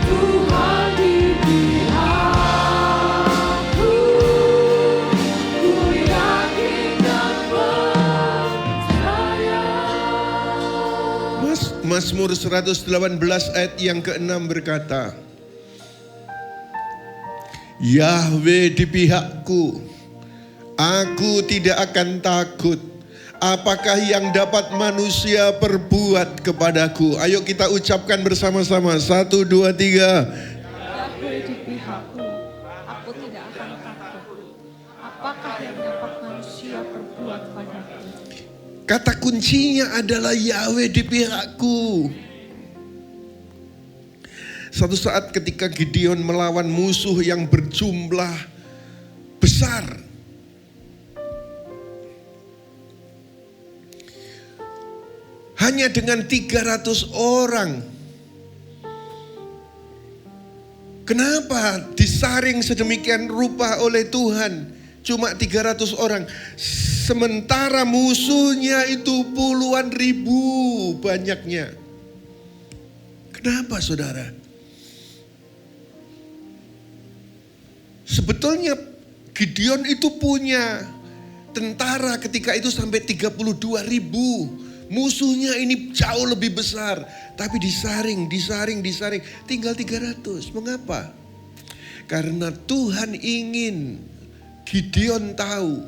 Tuhan di pihakku, ku yakin dan percaya. Mazmur 118 ayat yang ke-6 berkata, Yahweh di pihakku, aku tidak akan takut. Apakah yang dapat manusia perbuat kepadaku? Ayo kita ucapkan bersama-sama. 1, 2, 3. Yahweh di pihakku, aku tidak akan takut. Apakah yang dapat manusia perbuat padaku? Kata kuncinya adalah Yahweh di pihakku. Suatu saat ketika Gideon melawan musuh yang berjumlah besar, hanya dengan 300 orang. Kenapa disaring sedemikian rupa oleh Tuhan? Cuma 300 orang. Sementara musuhnya itu puluhan ribu banyaknya. Kenapa saudara? Sebetulnya Gideon itu punya tentara ketika itu sampai 32 ribu. Musuhnya ini jauh lebih besar. Tapi disaring. Tinggal 300. Mengapa? Karena Tuhan ingin Gideon tahu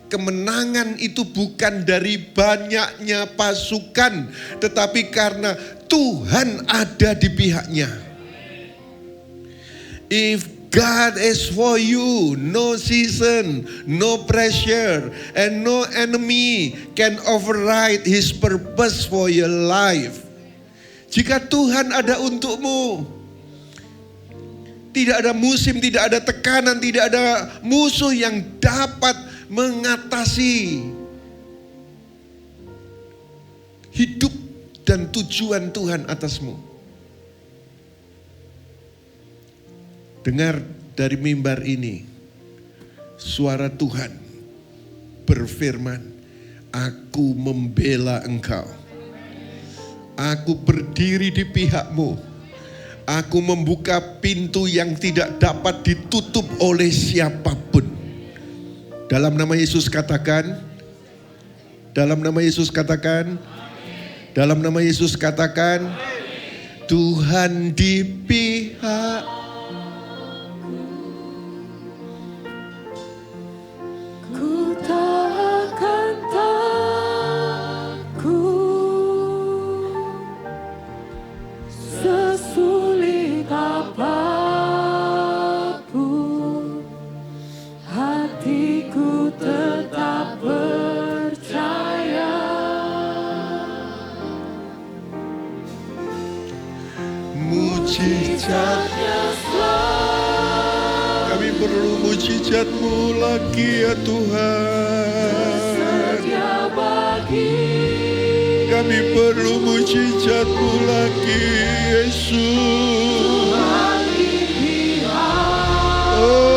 kemenangan itu bukan dari banyaknya pasukan, tetapi karena Tuhan ada di pihaknya. If God is for you, no season, no pressure, and no enemy can override His purpose for your life. Jika Tuhan ada untukmu, Tidak ada musim, tidak ada tekanan, tidak ada musuh yang dapat mengatasi hidup dan tujuan Tuhan atasmu. Dengar dari mimbar ini, suara Tuhan berfirman, aku membela engkau. Aku berdiri di pihakmu. Aku membuka pintu yang tidak dapat ditutup oleh siapapun. Dalam nama Yesus katakan, dalam nama Yesus katakan, dalam nama Yesus katakan, Tuhan di pihak. Kami perlu mujizat-Mu lagi ya Tuhan. Kami perlu mujizat-Mu lagi Yesus. Oh,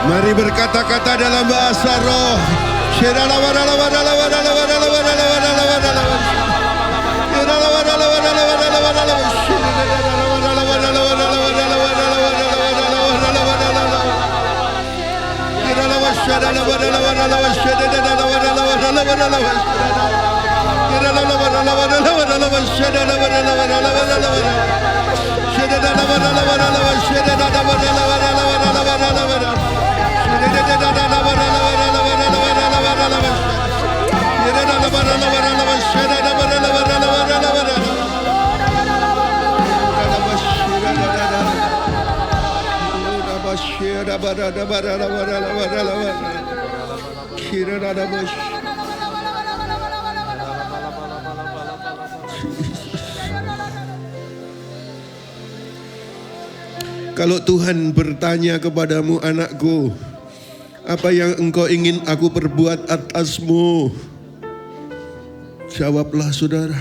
Mari berkata-kata dalam bahasa roh. Kalau Tuhan bertanya kepadamu, anakku, apa yang engkau ingin aku perbuat atasmu? Jawablah, saudara.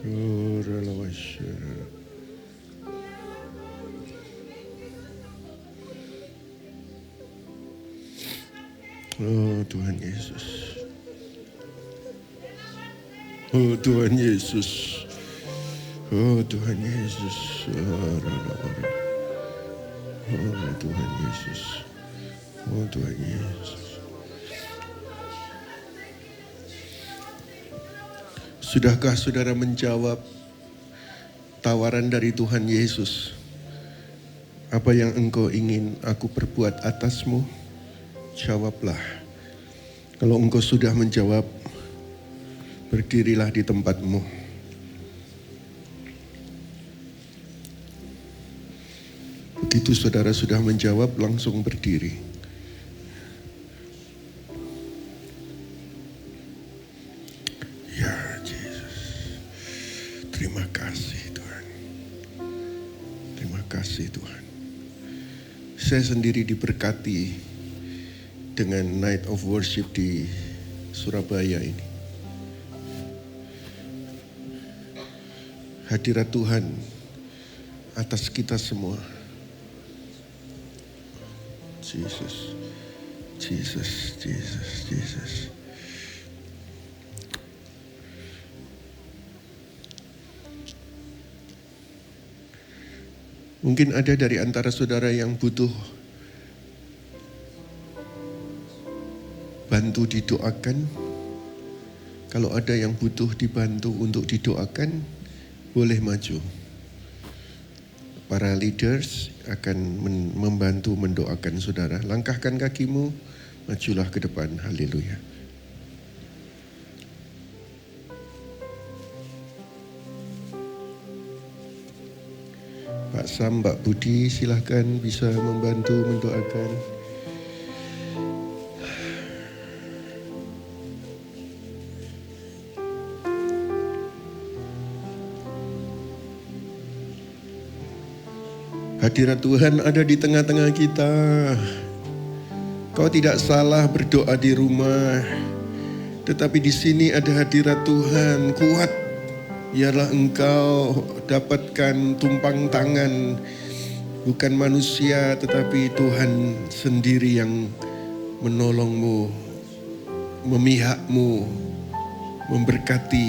Oh Tuhan Yesus. Oh Tuhan Yesus. Oh Tuhan Yesus. Oh Tuhan Yesus. Oh Tuhan Yesus. Sudahkah saudara menjawab tawaran dari Tuhan Yesus? Apa yang engkau ingin aku perbuat atasmu? Jawablah. Kalau engkau sudah menjawab, berdirilah di tempatmu. Begitu saudara sudah menjawab, langsung berdiri. Ya Yesus, terima kasih Tuhan. Terima kasih Tuhan. Saya sendiri diberkati dengan Night of Worship di Surabaya ini. Hadirat Tuhan atas kita semua. Jesus, Jesus, Jesus, Jesus. Mungkin ada dari antara saudara yang butuh bantu didoakan. Kalau ada yang butuh dibantu untuk didoakan, boleh maju. Para leaders akan membantu mendoakan saudara. Langkahkan kakimu, majulah ke depan. Haleluya. Pak Sam, Mbak Budi, silahkan bisa membantu mendoakan. Hadirat Tuhan ada di tengah-tengah kita. Kau tidak salah berdoa di rumah, tetapi di sini ada hadirat Tuhan. Kuat ialah engkau dapatkan tumpang tangan, bukan manusia tetapi Tuhan sendiri yang menolongmu, memihakmu, memberkati,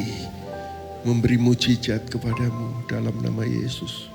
memberi mujizat kepadamu dalam nama Yesus.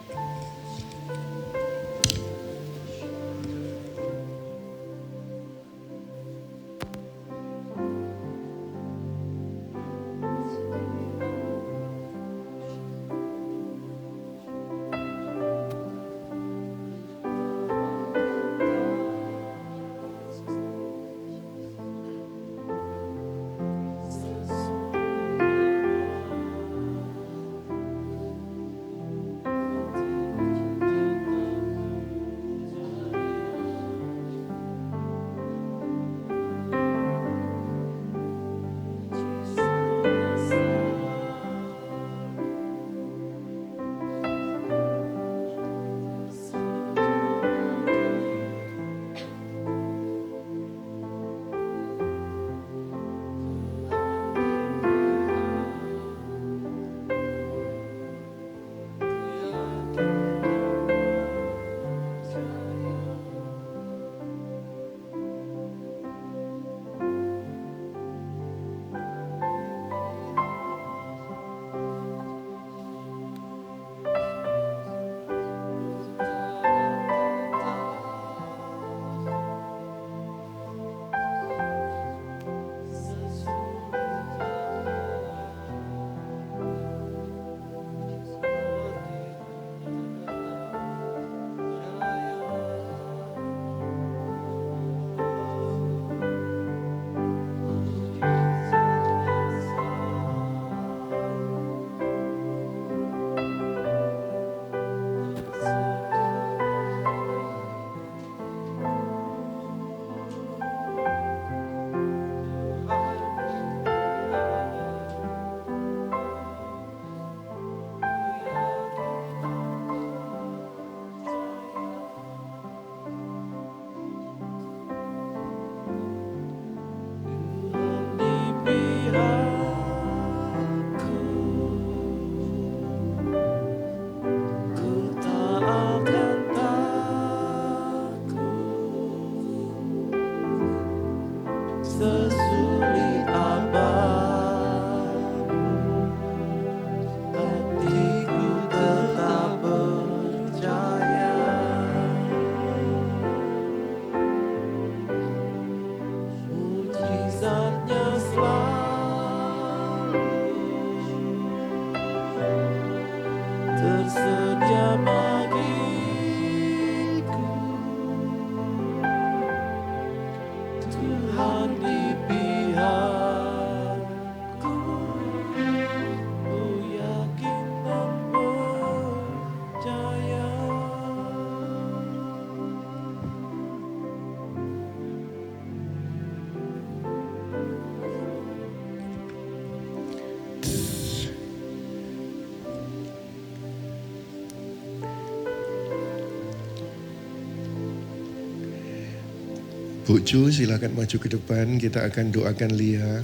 Bu Ju, silakan maju ke depan. Kita akan doakan Lia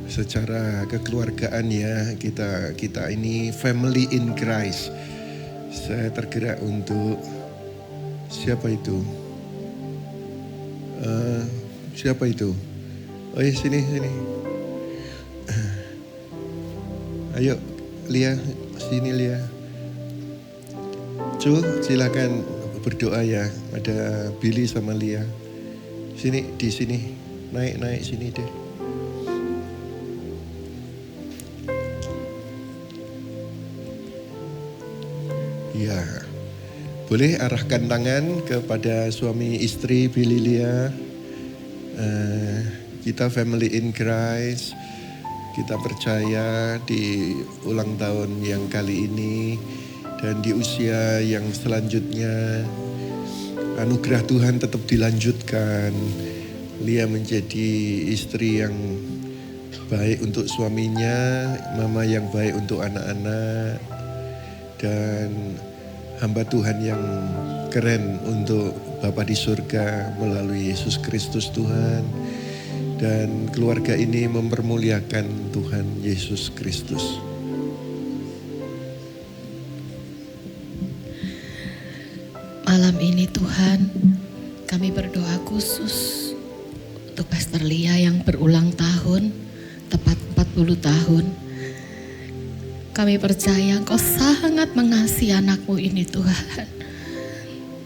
secara kekeluargaan ya. Kita ini family in Christ. Saya tergerak untuk siapa itu? Siapa itu? Oh ya, sini. Ayo Lia, sini Lia. Ju, silakan berdoa ya. Ada Billy sama Lia. Sini, di sini. Naik sini deh. Ya. Boleh arahkan tangan kepada suami istri Billy Lia. Kita family in Christ. Kita percaya di ulang tahun yang kali ini dan di usia yang selanjutnya, anugerah Tuhan tetap dilanjutkan. Lia menjadi istri yang baik untuk suaminya, mama yang baik untuk anak-anak, dan hamba Tuhan yang keren untuk Bapa di surga melalui Yesus Kristus Tuhan. Dan keluarga ini mempermuliakan Tuhan Yesus Kristus. Malam ini Tuhan, kami berdoa khusus untuk Pastor Lia yang berulang tahun, tepat 40 tahun. Kami percaya Engkau sangat mengasihi anakmu ini Tuhan.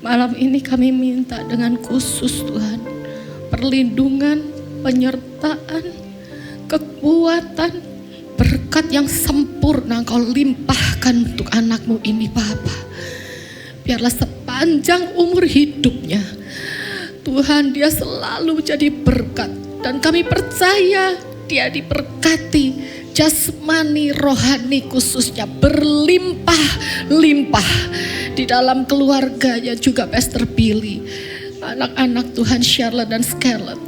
Malam ini kami minta dengan khusus Tuhan, perlindungan, penyertaan, kekuatan, berkat yang sempurna Engkau limpahkan untuk anakmu ini Bapa. Biarlah sepanjang umur hidupnya, Tuhan dia selalu menjadi berkat. Dan kami percaya dia diberkati jasmani, rohani khususnya berlimpah-limpah di dalam keluarganya juga Pastor Billy. Anak-anak Tuhan Charlotte dan Scarlett.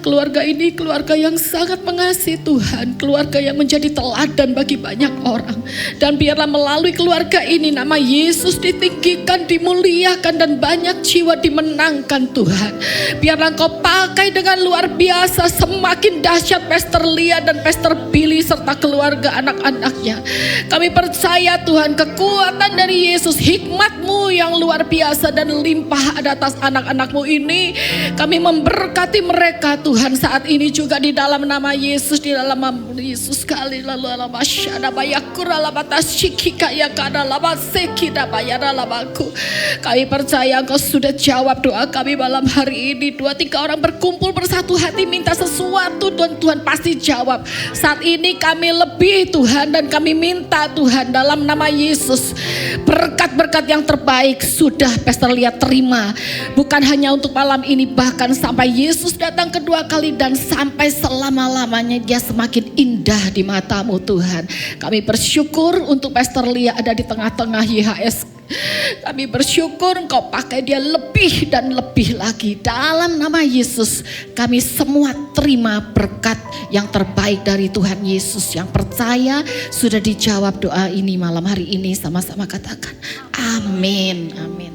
Keluarga ini keluarga yang sangat mengasihi Tuhan. Keluarga yang menjadi teladan bagi banyak orang. Dan biarlah melalui keluarga ini nama Yesus ditinggikan, dimuliakan, dan banyak jiwa dimenangkan Tuhan. Biarlah Engkau pakai dengan luar biasa semakin dahsyat Pastor Lia dan Pastor Billy serta keluarga anak-anaknya. Kami percaya Tuhan kekuatan dari Yesus, hikmat-Mu yang luar biasa dan limpah ada atas anak-anak-Mu ini. Kami memberkati mereka Tuhan saat ini juga di dalam nama Yesus, di dalam nama Yesus sekali lalu alama syada bayakura labata syikika ya kada lama sekida bayara lamaku. Kami percaya Engkau sudah jawab doa kami malam hari ini. 2-3 orang berkumpul bersatu hati minta sesuatu dan Tuhan pasti jawab. Saat ini kami lebih Tuhan, dan kami minta Tuhan dalam nama Yesus berkat-berkat yang terbaik sudah Pastor Lia terima. Bukan hanya untuk malam ini, bahkan sampai Yesus datang kedua kali dan sampai selama-lamanya dia semakin indah di mata-Mu Tuhan. Kami bersyukur untuk Pastor Lia ada di tengah-tengah YHS. Kami bersyukur Engkau pakai dia lebih dan lebih lagi. Dalam nama Yesus kami semua terima berkat yang terbaik dari Tuhan Yesus. Yang percaya sudah dijawab doa ini malam hari ini, sama-sama katakan amin, amin.